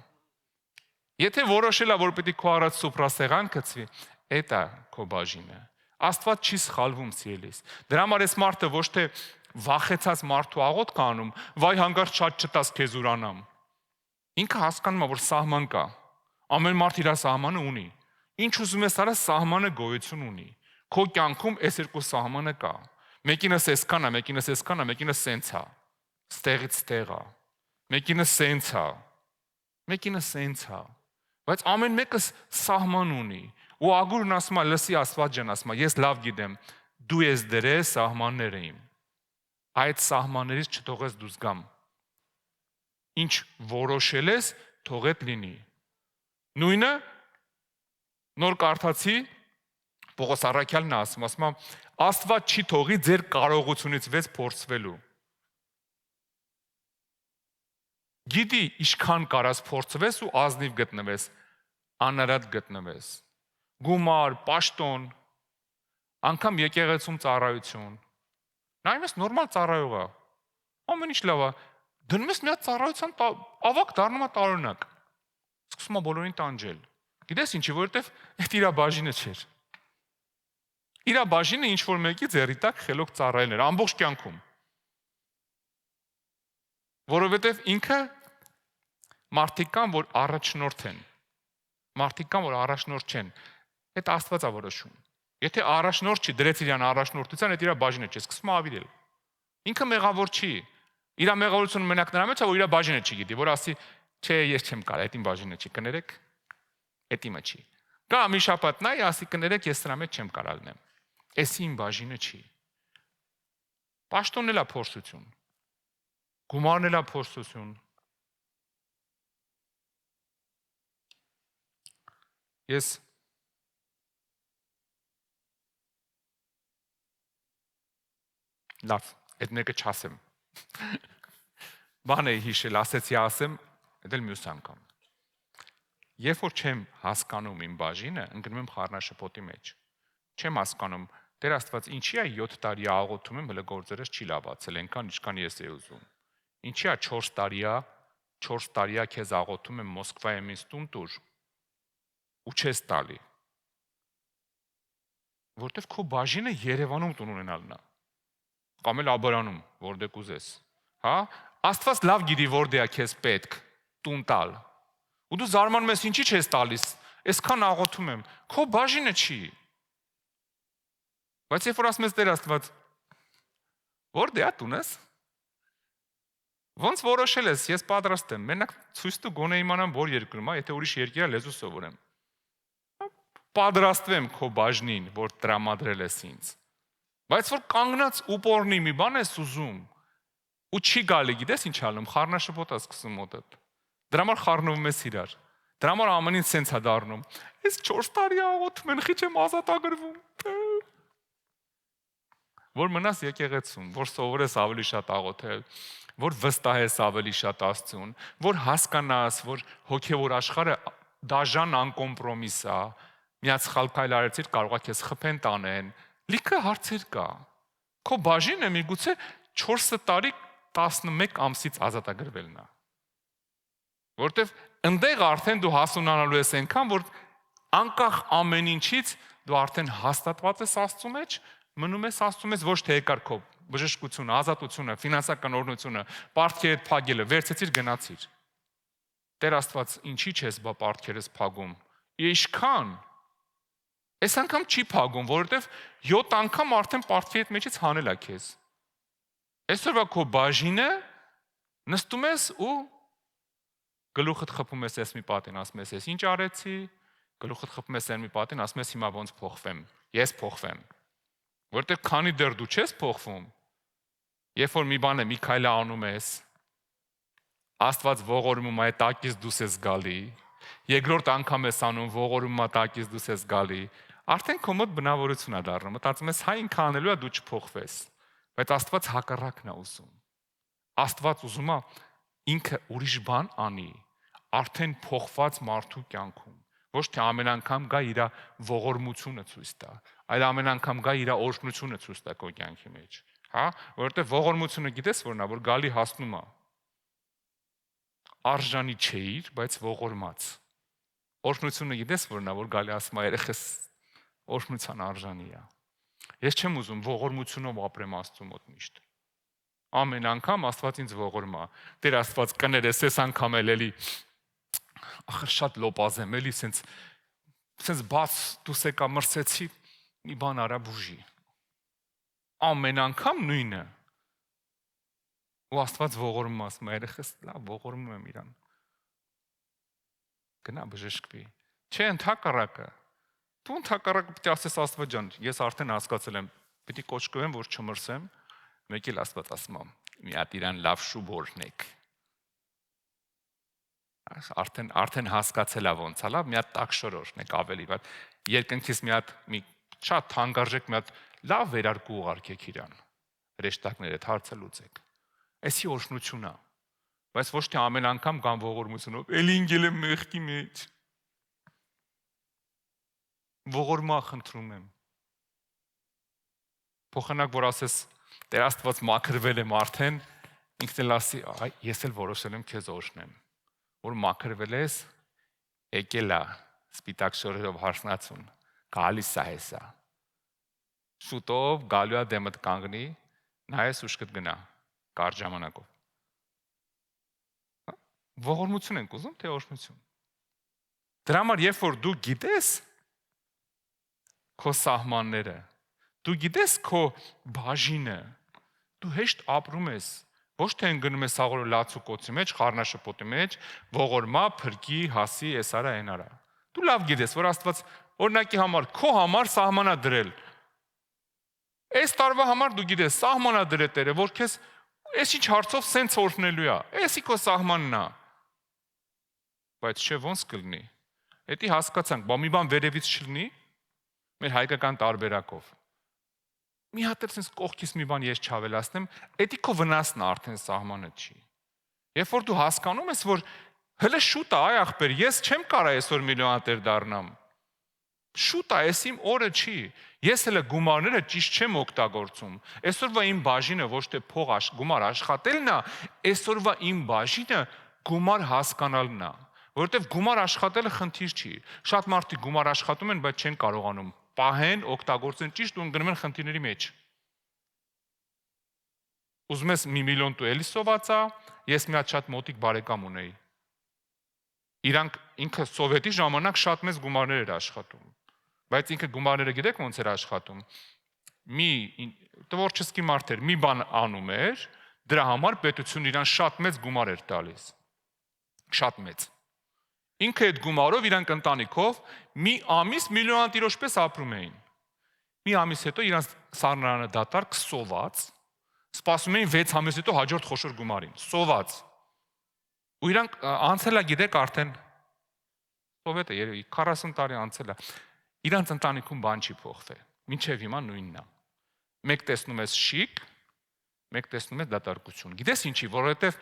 Եթե որոշել է, որ պետք է քո առաջ սուպրասեղան գցվի, դա քո բաժինը։ Աստված չի սխալվում սիրելիս։ Դրա համար այս մարդը ոչ թե վախեցած մարդու աղոթք անում, վայ հանկարծ շատ չտաս քեզ ուրանամ։ Ինքը հասկանում է, որ սահման կա։ Ամեն մարդ իր սահմանը ունի։ Ինչ ուզում ես արա, սահմանը գոյություն ունի։ Քո կյանքում այս երկու սահմանը կա։ Մեկինս այսքան է, մեկինս այսքան է, մեկինս սենց է։ Ստեղից ստեղ է։ Մեկինս սենց է։ Մեկինս սենց է։ Բայց ամեն մեկը սահման ունի։ Ու Ագուրն ասում է, լսի Աստված ջան, ասում է, ես լավ գիտեմ, դու ես դրել սահմանները իմ։ Այդ սահմաններից չթողես դուրս գամ։ Ինչ որոշել ես, թող էդ լինի։ Նույնը նոր կարդացի Պողոս Առաքյալն ասում է, Աստված չի թողի ձեր կարողությունից վեց փորձվելու։ Գիտի, ինչքան կարաս փորձվես ու ազնիվ գտնվես, անարատ գտնվես։ Գումար, պաշտոն, անգամ եկեղեցում ծառայություն։ Նայում ես նորմալ ծառայող է։ Ամեն ինչ լավ է։ Դնում ես մի հատ ծառայության ավակ դառնում է տարօրինակ։ Սկսում է բոլորին տանջել։ Գիտես ինչի, որովհետև այդ իր բաժինը չէր։ Իր բաժինը ինչ որ մեկի ձեռի տակ խելոք ծառայելն էր ամբողջ կյանքում։ Որովհետև ինքը մարդիկ կան, որ առաջնորդ են։ Մարդիկ կան, որ առաջնորդ չեն։ Այդ Աստված է որոշում։ Եթե առաջնորդ չի, դրեց իրան առաջնորդության, այդ իր բաժինը չի, սկսում է ավիրել։ Ինքը մեղավոր չի։ Իր մեղավորությունը մենակ նրա մեջ է, որ իր բաժինը չի գիտի, որ ասի, չէ, ես չեմ կարող, այդ իմ բաժինը չի, կներեք, այդ իմը չի։ Կա մի շաբաթ նայ, ասի կներեք, ես սրա մեջ չեմ կարող լինեմ։ Էս իմ բաժինը չի։ Պաշտոնն էլ է փորձություն։ Գումարն էլ է փորձություն։ Ես լավ, այդ մեկը չասեմ։ Բան էի հիշել, ասեցի ասեմ, այդ էլ մյուս անգամ։ Երբ որ չեմ հասկանում իմ բաժինը, ընկնում եմ խառնաշփոթի մեջ։ Չեմ հասկանում, Տեր Աստված, ինչի է 7 տարի աղոթում եմ, հələ գործերս չի լավացել, այնքան ինչքան ես եի ուզում։ Ինչի է 4 տարի քեզ աղոթում եմ Մոսկվայում ինձ տուն տուր ու չես տալի։ Որտեվ քո բաժինը Երևանում տուն ունենալն է։ Կամ էլ Աբարանում, որտեղ կուզես։ Հա? Աստված լավ գիտի որտեղ է քեզ պետք տուն տալ։ Ու դու զարմանում ես ինչի չես տալիս։ Այսքան աղոթում եմ, քո բաժինը չի։ Բայց երբ որ ասում ես Տեր Աստված, որտեղ է տունս։ Ոնց որոշել ես, ես պատրաստ եմ։ Մենակ ցույց տու գոնե իմանամ որ երկրում է, եթե ուրիշ երկիր է լեզու սովորեմ։ Պատրաստվեմ քո բաժնին, որ տրամադրել ես ինձ։ Բայց որ կանգնած ուպորնի մի բան ես ուզում, ու չի գալի, գիտես ինչ անում, խառնաշփոթ է սկսում մոտդ։ Դրա համար խառնվում ես իրար։ Դրա համար ամեն ինչ սենց է դառնում։ Ես 4 տարի աղոթում եմ, խիչ եմ ազատագրվում։ Որ մնաս եկեղեցում, որ սովորես ավելի շատ աղոթել, որ վստահես ավելի շատ Աստծուն, որ հասկանաս, որ հոգևոր աշխարհը դաժան անկոմպրոմիս է, միած սխալ քայլ արեցիր կարող է քեզ խփեն տանեն, լիքը հարցեր կա։ Քո բաժինը միգուցե 4 տարի 11 ամսից ազատագրվելն է։ Որտեվ ընդեղ արդեն դու հասունանալու ես այնքան, որ անկախ ամեն ինչից դու արդեն հաստատված ես Աստծո մեջ, մնում ես Աստծո մեջ ոչ թե եկար քո բժշկությունը, ազատությունը, ֆինանսական օրհնությունը, պարտքերդ փագելը, վերցեցիր գնացիր։ Տեր Աստված, ինչի՞ չես բա պարտքերս փագում։ Ինչքան։ Այս անգամ չի փագում, որովհետև 7 անգամ արդեն պարտքերդ մեջից հանել է քեզ։ Այսօրվա քո բաժինը նստում ես ու գլուխդ խփում ես ես մի պատին, ասում ես ես ինչ արեցի, գլուխդ խփում ես այն մի պատին, ասում ես հիմա ոնց փոխվեմ, ես փոխվեմ։ Որտեղ քանի դեռ դու չես փոխվում, երբ որ մի բանը մի քայլ անում ես, Աստված ողորմում է տակից դուս ես գալի, երկրորդ անգամ ես անում ողորմում է տակից դուս ես գալի, արդեն քո մոտ բնավորություն է դառնում, մտածում ես հա ինքը անելու է դու չփոխվես, բայց Աստված հակառակն է ուզում։ Աստված ուզում է ինքը ուրիշ բան անի, արդեն փոխված մարդու կյանքում, ոչ թե ամեն անգամ գա իր ողորմությունը ցույց տա, այլ ամեն անգամ գա իր օրհնությունը ցույց տա քո կյանքի մեջ, հա, որովհետև ողորմությունը գիտես որն է, որ գալի հասնում է։ Արժանի չէիր, բայց ողորմած։ Օրհնությունը գիտես որն է, որ գալի ասում է երեխես օրհնության արժանի է։ Ես չեմ ուզում ողորմությունով ապրեմ Աստծո մոտ միշտ։ Ամեն անգամ Աստված ինձ ողորմա։ Տեր Աստված կներես, այս անգամ էլի ախր շատ լոպազ եմ, էլի սենց բաց դուս եկա մրսեցի, մի բան արա բուժի։ Ամեն անգամ նույնը։ Ու Աստված ողորմում ասում է, երեխես լավ ողորմում եմ իրան։ Գնա բժշկվի։ Չէ, ընդհակառակը։ Դու ընդհակառակը պետք է ասես Աստված ջան, ես արդեն հասկացել եմ, պիտի կոչկվեմ, որ չմրսեմ։ Մեկ էլ Աստված ասում է, մի հատ իրան լավ շուբ օրհնեք։ Արդեն հասկացել է ոնց է, լավ, մի հատ տաք շոր օրհնեք ավելի, բայց երկնքից մի հատ մի շատ թանկարժեք մի հատ լավ վերարկու ուղարկեք իրան։ Հրեշտակներ այդ հարցը լուծեք։ Էսի օրհնություն է, բայց ոչ թե ամեն անգամ կամ ողորմությունով, էլի ինգել եմ մեղքի մեջ։ Ողորմա խնդրում եմ։ Փոխանակ որ ասես Տեր Աստված մաքրվել եմ արդեն, ինքն էլ ասի, ես էլ որոշել եմ քեզ օրհնեմ, որ մաքրվել ես, եկել է սպիտակ շորերով հարսնացուն, գալիս է հեսա։ Շուտով գալու է դեմդ կանգնի, նայես ուշ կգնա, կարճ ժամանակով։ Ողորմություն ենք ուզում, թե օրհնություն։ Դրա համար երբ որ դու գիտես քո սահմանները, դու գիտես քո բաժինը, դու հեշտ ապրում ես, ոչ թե ընկնում ես աղորը լացու կոցի մեջ, խառնաշփոթի մեջ, ողորմա, փրկի, հասի, էս արա, այն արա։ Դու լավ գիտես, որ Աստված օրինակի համար քո համար սահմանա դրել։ Այս տարվա համար դու գիտես, սահմանա դրել Տերը, որ քեզ այս ինչ հարցով սենց օրհնելու է։ Էսի քո սահմանն է։ Բայց չէ ոնց կլինի։ Էդի հասկացանք, բա մի բան վերևից չլինի, մեր հայկական տարբերակով։ Մի հատ էլ sense կողքից մի բան ես չավելացնեմ, էդի քո վնասն է արդեն սահմանը չի։ Երբ որ դու հասկանում ես, որ հələ շուտ է, այ ախպեր, ես չեմ կարա այսօր միլիոնատեր դառնամ։ Շուտ է, այս իմ օրը չի։ Ես հələ գումարները ճիշտ չեմ օգտագործում։ Այսօրվա իմ բաժինը ոչ թե գումար աշխատելն է, այսօրվա իմ բաժինը գումար հասկանալն է, որովհետև գումար աշխատելը խնդիր չի։ Շատ մարդիկ գումար աշխատում են, բայց չեն կարողանում պահեն, օգտագործեն ճիշտ ու ընկնում են խնդիրների մեջ։ Ուզում ես 1 միլիոն տու էլի սովածա, ես մի հատ շատ մոտիկ բարեկամ ունեի։ Իրանք ինքը սովետի ժամանակ շատ մեծ գումարներ էր աշխատում, բայց ինքը գումարները գիտեք ոնց էր աշխատում։ Մի տվորչեսկի մարդ էր, մի բան անում էր, դրա համար պետությունը իրան շատ մեծ գումար էր տալիս։ Շատ մեծ։ Ինքը այդ գումարով իրանք ընտանիքով մի ամիս միլիոնատիրոջ պես ապրում էին։ Մի ամիս հետո իրանք սառնարանը դատարկ սոված, Սպասում էին 6 ամիս հետո հաջորդ խոշոր գումարին, սոված։ Ու իրանք անցել է, գիտեք, արդեն սովետը երևի 40 տարի անցել է։ Իրանց ընտանիքում բան չի փոխվել։ Մինչև հիմա նույնն է։ Մեկ տեսնում ես շիկ, մեկ տեսնում ես դատարկություն։ Գիտես ինչի, որովհետև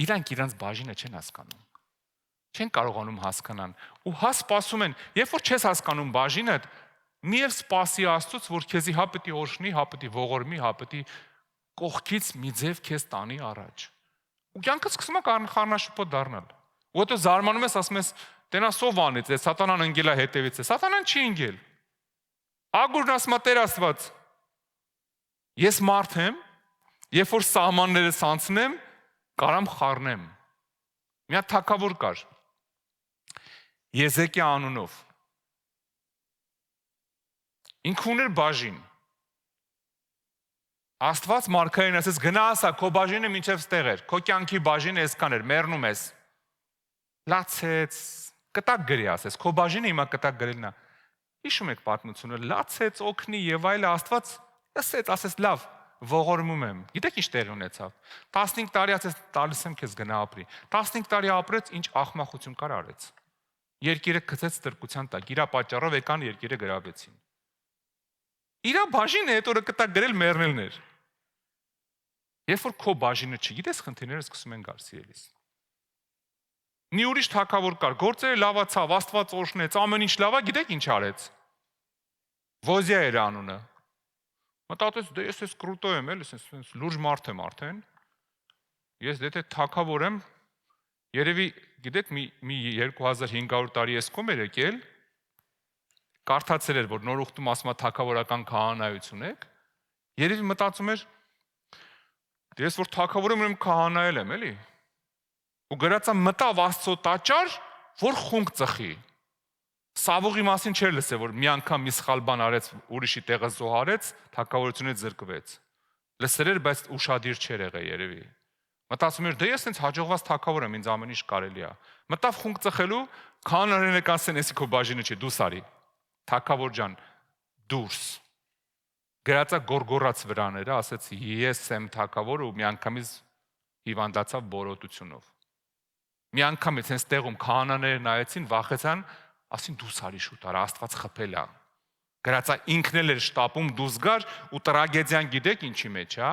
իրանք իրանց բաժինը չեն հասկանում։ Չեն կարողանում հասկանան։ Ու հա սպասում են, երբ որ չես հասկանում բաժինդ, միև սպասի Աստծուց, որ քեզի հա պիտի օրհնի, հա պիտի ողորմի, հա պիտի կողքից մի ձև քեզ տանի առաջ։ Ու կյանքը սկսում է խառնաշփոթ դառնալ։ Որտեղ զարմանում ես, ասում ես, տենա սովանից է, սատանան ընկել է հետևից է։ Սատանան չի ընկել։ Ագուրն ասում է Տեր Աստված։ Ես մարդ եմ, երբ որ սահմաններս անցնեմ, կարամ խառնեմ։ Մի հատ թագավոր կար։ Եզեկիա անունով։ Ինքը ուներ բաժին։ Աստված մարգարեն ասեց գնա ասա քո բաժինը մինչև ստեղ էր, քո կյանքի բաժինը այսքան էր, մեռնում ես։ Լացեց, կտակ գրի ասես, քո բաժինը հիմա կտակ գրելն է։ Հիշում եք պատմությունը, լացեց, օգնի եւ այլը, Աստված ասեց, ասես լավ, ողորմում եմ։ Գիտեք ինչ տեղ ունեցավ։ 15 տարի ասես տալիս եմ քեզ գնա ապրի։ 15 տարի ապրեց, ինչ աղմախություն կար արեց։ Երկիրը գցեց ստրկության տակ, իրա պատճառով եկան երկիրը գրավեցին։ Իրա բաժինը այդ օրը կտակ գրել մեռնելն էր։ Երբ որ քո բաժինը չգիտես, խնդիրները սկսում են գալ, սիրելիս։ Մի ուրիշ թագավոր կար, գործերը լավացավ, Աստված օրհնեց, ամեն ինչ լավ է, գիտեք ինչ արեց։ Ոզիա էր անունը։ Մտածեց, դե ես էս կրուտո եմ, էլի, ես լուրջ մարդ եմ արդեն։ Ես դե թագավոր եմ, երևի, գիտեք, մի 2500 տարի ես կոմ էր եկել, կարդացել էր, որ նոր ուխտում ասում է թագավորական քահանայություն եք, երևի մտածում էր, ես որ թագավոր եմ, քահանայել եմ, էլի։ Ու գրածա մտավ Աստծո տաճար, որ խունկ ծխի։ Սավուղի մասին չէր լսել, որ մի անգամ մի սխալ բան արեց, ուրիշի տեղը զոհարեց, թագավորությունից զրկվեց։ Լսել էր, բայց ուշադիր չէր եղել երևի։ Մտածում էր, դե ես ինձ հաջողված թագավոր եմ, ինձ ամեն ինչ կարելի է։ Մտավ խունկ ծխելու, քահանաները կանցեն, էսի քո բաժինը չի, դու սարի։ Թագավոր ջան, դուրս։ Գրածա գորգորած վրաները, ասեց ես եմ թագավոր ու միանգամից հիվանդացավ բորոտությունով։ Միանգամից հենց տեղում քահանաները նայեցին, վախեցան, ասին դու սարի շուտ արա, Աստված խփել է։ Գրածա ինքն էլ էր շտապում դուրս գար ու տրագեդիան գիտեք ինչի մեջ, հա։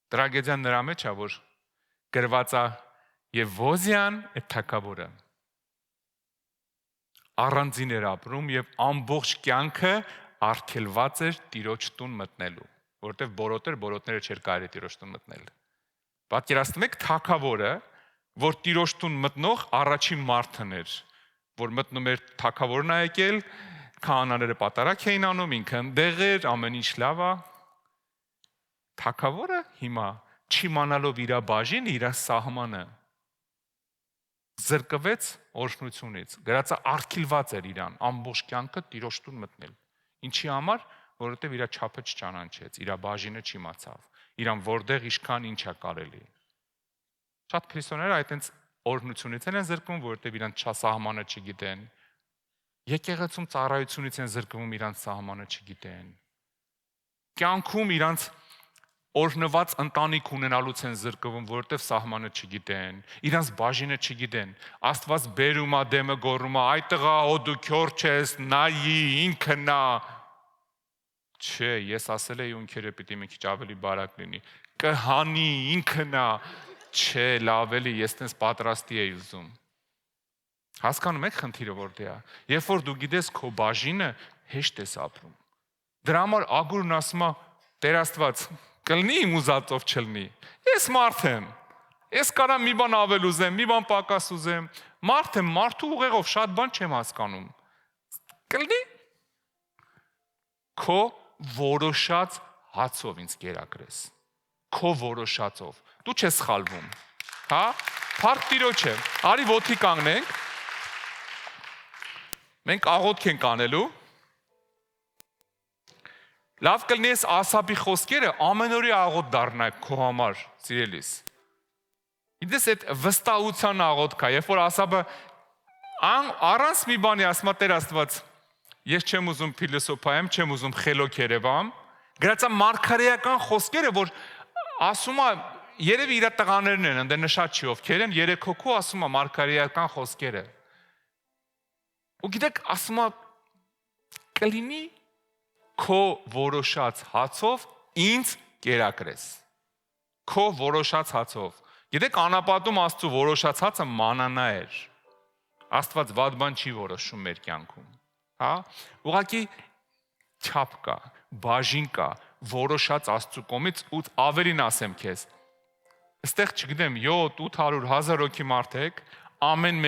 Տրագեդիան նրա մեջ է, որ գրված է եւ Ոզիան այդ թագավորը առանձին էր ապրում եւ ամբողջ կյանքը արգելված էր Տիրոջ տուն մտնելու, որովհետեւ բորոտները չէր կարելի Տիրոջ տուն մտնել։ Պատկերացնում եք թագավորը, որ Տիրոջ տուն մտնող առաջին մարդն էր, որ մտնում էր թագավորն է եկել, քահանաները պատարակ էին անում, ինքը ընդեղ էր, ամեն ինչ լավ է։ Թագավորը հիմա չիմանալով իր բաժինը, իր սահմանը զրկվեց օրհնությունից, գրածա արգելված էր իրան ամբողջ կյանքը Տիրոջ տուն մտնել։ Ինչի համար, որովհետև իր չափը չճանաչեց, իր բաժինը չիմացավ, իրան որտեղ ինչքան ինչ է կարելի։ Շատ քրիստոնյաներ այդտենց օրհնությունից են զրկվում, որովհետև իրանց սահմանը չգիտեն։ Եկեղեցում ծառայությունից են զրկվում, իրանց սահմանը չգիտեն։ Կյանքում իրանց օրհնված ընտանիք ունենալուց են զրկվում, որովհետև սահմանը չգիտեն, իրանց բաժինը չգիտեն։ Աստված բերում է դեմը գոռում է, այ տղա, օ դու քյոր չես, նայի, ինքը նա։ Չէ, ես ասել էի ունքերը պիտի մի քիչ ավելի բարակ լինի։ Կհանի, ինքը նա։ Չէ, լավ էլի, ես տենց պատրաստի էի ուզում։ Հասկանում եք խնդիրը որտեղ է։ Երբ որ դու գիտես քո բաժինը, հեշտ ես ապրում։ Դրա համար Ագուրն ասում է, Տեր Աստված, կլինի իմ ուզածով չլինի։ Ես մարդ եմ։ Ես կարամ մի բան ավել ուզեմ, մի բան պակաս ուզեմ։ Մարդ եմ, մարդու ուղեղով շատ բան չեմ հասկանում։ Կլինի քո որոշած հացով ինձ կերակրես։ Քո որոշածով։ Դու չես սխալվում։ Հա? Փառք Տիրոջ է։ Արի ոտքի կանգնենք։ Մենք աղոթք ենք անելու։ Լավ կլինի ես Ասապի խոսքերը ամենօրյա աղոթք դառնա քո համար, սիրելիս։ Իդես այդ վստահության աղոթք է, երբ որ Ասապը առանց մի բանի ասում է Տեր Աստված, ես չեմ ուզում փիլիսոփայեմ, չեմ ուզում խելոք երևամ, Գրած է մարգարեական խոսքերը, որ ասում է երևի իր տղաներն են, ընդ նշած չի ովքեր են, 3 հոգու ասում է մարգարեական խոսքերը։ Ու գիտեք, ասում է կլինի քո որոշած հացով ինձ կերակրես։ Քո որոշած հացով։ Գիտեք, անապատում Աստծո որոշած հացը մանանա էր։ Աստված վատ բան չի որոշում մեր կյանքում, հա? Ուղղակի չափ կա, բաժին կա, որոշած Աստծո կողմից ու ավելին ասեմ քեզ։ Այստեղ չգիտեմ 7, 800, 1000 հոգի մարդ եք, ամեն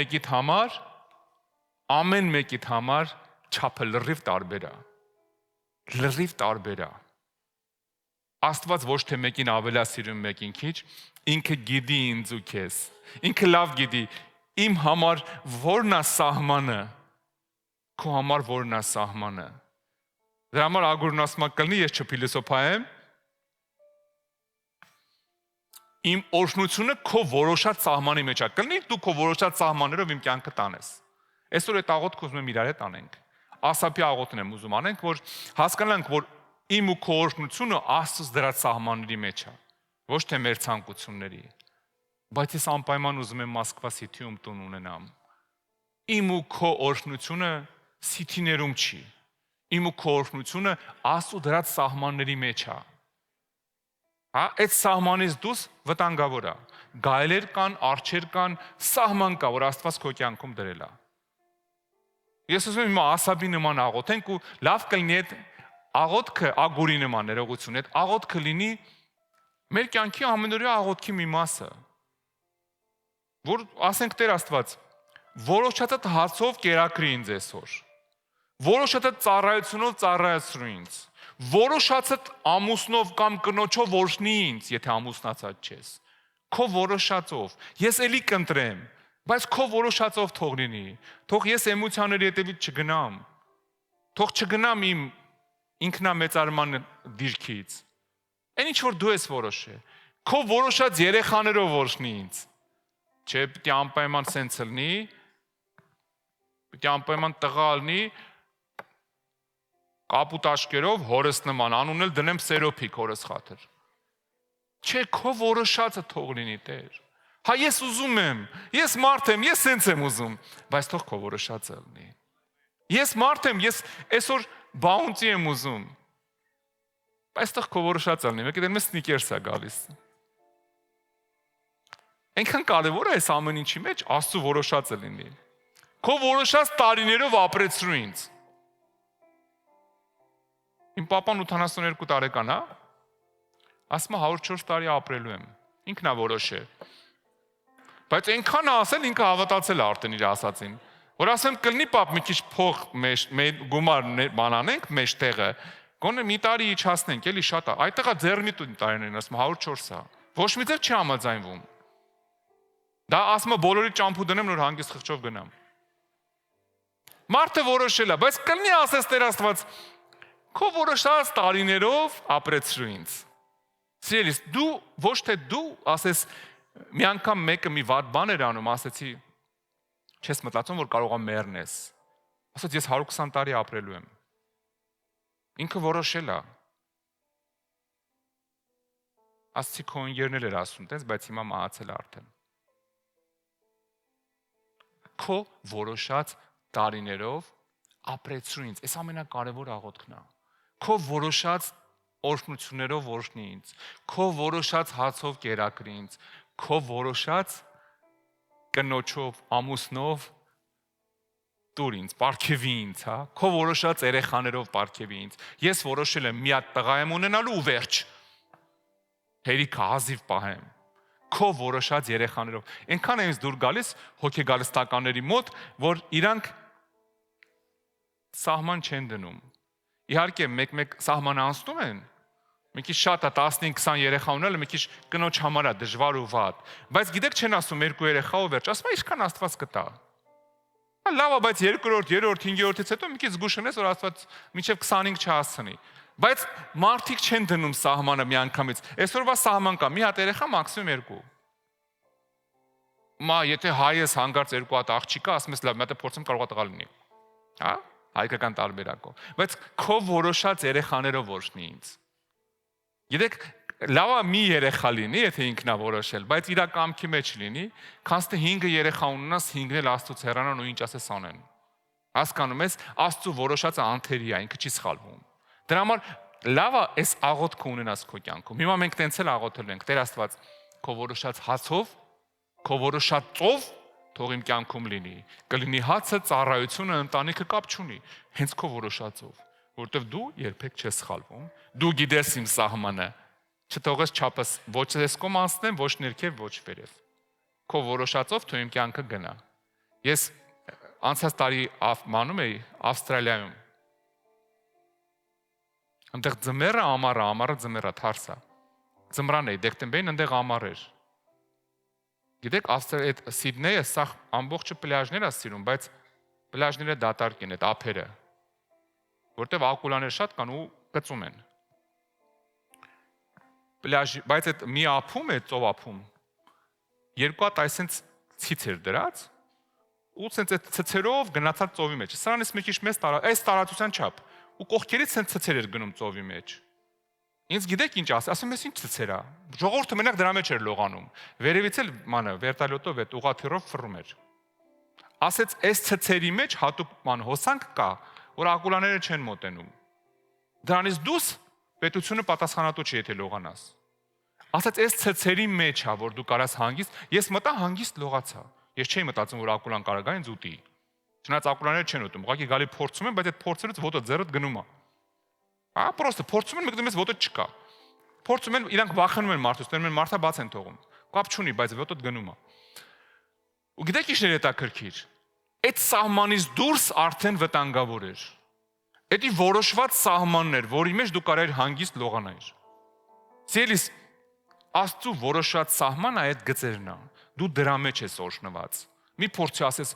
մեկիդ համար չափը լրիվ տարբեր է։ Լրիվ տարբեր է։ Աստված ոչ թե մեկին ավելասիրում, մեկին քիչ, ինքը գիտի ինձ ու քեզ։ Ինքը լավ գիտի իմ համար որն է սահմանը, քո համար որն է սահմանը։ Դրա համար Ագուրն ասում է կլինի ես չփիլիսոփայեմ, իմ օրհնությունը քո որոշած սահմանի մեջ է։ Կլինի դու քո որոշած սահմաններով իմ կյանքը տանես։ Այսօր այդ աղոթքը ուզում եմ իրար հետ անենք։ Ասապի աղոթն եմ ուզում անենք, որ հասկանանք, որ իմ ու քո օրհնությունը Աստծո դրած սահմանների մեջ է, ոչ թե մեր ցանկությունների։ Բայց ես անպայման ուզում եմ Մոսկվա Սիթիում տուն ունենամ։ Իմ ու քո օրհնությունը Սիթիներում չի։ Իմ ու քո օրհնությունը Աստծո դրած սահմանների մեջ է։ Հա, այդ սահմանից դուրս վտանգավոր է։ Գայլեր կան, արջեր կան, սահման կա, որ Աստված քո կյանքում դրել է։ Ես ուզում եմ հիմա Ասաբի նման աղոթենք ու լավ կլինի այդ աղոթքը Ագուրի նման ներողություն, այդ աղոթքը լինի մեր կյանքի ամենօրյա աղոթքի մի մասը։ Որ ասենք Տեր Աստված, որոշած հացով կերակրի ինձ այսօր։ Որոշած ծառայությունով ծառայացրու ինձ։ Որոշած ամուսնով կամ կնոջով օրհնի ինձ, եթե ամուսնացած չես։ Քո որոշածով։ Ես էլի կընտրեմ, բայց քո որոշածով թող լինի։ Թող ես էմոցիաների հետևից չգնամ։ Թող չգնամ իմ ինքնամեծարման դիրքից։ Այն ինչ որ դու ես որոշել։ Քո որոշած երեխաներով օրհնի ինձ։ Չէ, պիտի անպայման սենց լինի։ Պիտի անպայման տղա լինի կապուտ աշկերով հորս նման, անունել դնեմ Սերոփիկ հորս խաթր։ Չէ, քո որոշածը թող լինի Տեր։ Հա ես ուզում եմ, ես մարդ եմ, ես սենց եմ ուզում, բայց թող քո որոշածը լինի։ Ես մարդ եմ, ես այսօր բաունտի եմ ուզում, բայց թող քո որոշածը լինի։ Մեկը դեռ մեզ սնիկերս է գալիս։ Այնքան կարևոր է այս ամեն ինչի մեջ Աստծո որոշածը լինի։ Քո որոշած տարիներով ապրեցրու ինձ։ Իմ papan 82 տարեկան, հա? Ասում է 104 տարի ապրելու եմ։ Ինքն է որոշել։ Բայց այնքան ասել ինքը հավատացել է արդեն իր ասածին, որ ասեմ կլինի պապ մի քիչ փող մեր գումար բանանենք մեջ տեղը, գոնե մի տարի իջացնենք, էլի շատ է։ Այդտեղա ձեռնի տարիներին ասում 104-ա։ Ոչ մի ձև չի համաձայնվում։ Դա ասում է բոլորի ճամփու դնեմ նոր հանգիստ խղճով գնամ։ Մարդը որոշել է, բայց կլինի ասես Տեր Աստված քո որոշած տարիներով ապրեցրու ինձ։ Սիրելիս, դու ոչ թե դու ասես մի անգամ մեկը մի վատ բան էր անում, ասեցի չես մտածում որ կարող է մեռնես։ Ասաց ես 120 տարի ապրելու եմ։ Ինքը որոշել է։ Աստծի քո ընկերներ էր ասում, տես, բայց հիմա մահացել է արդեն։ Քո որոշած տարիներով ապրեցրու ինձ։ Այս ամենակարևոր աղոթքն է։ Քո որոշած օրհնություններով օրհնի ինձ։ Քո որոշած հացով կերակրի ինձ։ Քո որոշած կնոջով, ամուսնով տուր ինձ, պարգևի ինձ, հա։ Քո որոշած երեխաներով պարգևի ինձ։ Ես որոշել եմ մի հատ տղա եմ ունենալու ու վերջ։ Հերիքը հազիվ պահեմ։ Քո որոշած երեխաներով։ Այնքան է ինձ դուր գալիս հոգեգալստականների մոտ, որ իրանք սահման չեն դնում։ Իհարկե, մեկ-մեկ սահմանը անցնում են, մի քիչ շատ է 15-20 երեխա ունենալը, մի քիչ կնոջ համար է դժվար ու վատ։ Բայց գիտեք չեն ասում 2 երեխա ու վերջ, ասում է ինչքան Աստված կտա։ Լավ է, բայց 2-րդ, 3-րդ, 5-րդից հետո մի քիչ զգուշանես, որ Աստված մինչև 25 չհասցնի։ Բայց մարդիկ չեն դնում սահմանը միանգամից։ Այսօրվա սահման կա, մի հատ երեխա մաքսիմում 2։ Մա, եթե հայ ես հանգարց 2 հատ աղջիկա, ասում ես լավ, մի հատ փորձեմ կարող է տղա լինի։ Հա? Հայկական տարբերակով։ Բայց քո որոշած երեխաներով օրհնի ինձ։ Գիտեք, լավա մի երեխա լինի, եթե ինքնա որոշել, բայց իր կամքի մեջ լինի, քանց թե 5 երեխա ունենաս, 5-ն էլ Աստծուց հեռանան ու ինչ ասես անեն։ Հասկանում ես, Աստծու որոշածը անթերի է, ինքը չի սխալվում։ Դրա համար լավա այս աղոթքը ունենաս քո կյանքում։ Հիմա մենք տենց էլ աղոթել ենք, Տեր Աստված, քո որոշած հացով, քո որոշած ծով թող իմ կյանքում լինի։ Կլինի հացը, ծառայությունը, ընտանիքը կապ չունի, հենց քո որոշածով, որովհետև դու երբեք չես սխալվում։ Դու գիտես իմ սահմանը, չթողես չափս ոչ ես կողմ անցնեմ, ոչ ներքև, ոչ վերև։ Քո որոշածով թող իմ կյանքը գնա։ Ես անցած տարի մանում էի Ավստրալիայում։ Այնտեղ ձմեռը ամառը, ամառը ձմեռը թարսա։ Ձմռան էի, դեկտեմբերին այնտեղ ամառ էր։ Գիտեք, այդ Սիդնեյը սա ամբողջը պլաժներ է սիրում, բայց պլաժները դատարկ են, այդ ափերը, որտեղ ակուլաներ շատ կան ու գծում են։ Բայց այդ մի ափում է, ծով ափում, երկու հատ այսենց ցից էր դրած, ու ցենց այդ ցցերով գնացած ծովի մեջ։ Սրանից մի քիչ մեծ այս տարածության չափ, ու կողքերից ցենց ցցեր էր գնում ծովի մեջ։ Ինձ գիտեք ինչ ասում ես ինչ ցցեր է։ Ժողովուրդը մենակ դրա մեջ էր լողանում։ Վերևից էլ մանը վերտալյոտով այդ ուղաթիռով ֆռում էր։ Ասեց այս ցցերի մեջ հատուկ հոսանք կա, որ ակուլաները չեն մոտենում։ Դրանից դուս պետությունը պատասխանատու չի, եթե լողանաս։ Ասեց այս ցցերի մեջ է, որ դու կարաս հանգիստ, ես մտա հանգիստ լողացա։ Ես չէի մտածում, որ ակուլան կարող է ինձ ուտի։ Չնայած ակուլաները չեն ուտում, ուղղակի գալի փորձում են, բայց այդ փորձերից ոտը ձեռդ գնում է։ Պրոստը փորձում են, մեկդում ես ոտը չկա։ Փորձում են, իրանք վախենում են մարդուց, տերում են մարդը բաց են թողում։ Կապ չունի, բայց ոտը գնում է։ Ու գիտեք ինչն էր հետաքրքիր։ Այդ սահմանից դուրս արդեն վտանգավոր էր։ Դա որոշված սահմանն էր, որի մեջ դու կարայր հանգիստ լողանայր։ Սիրելիս, Աստծու որոշած սահմանը այդ գծերն է։ Դու դրա մեջ ես օրհնված։ Մի փորձի ասես,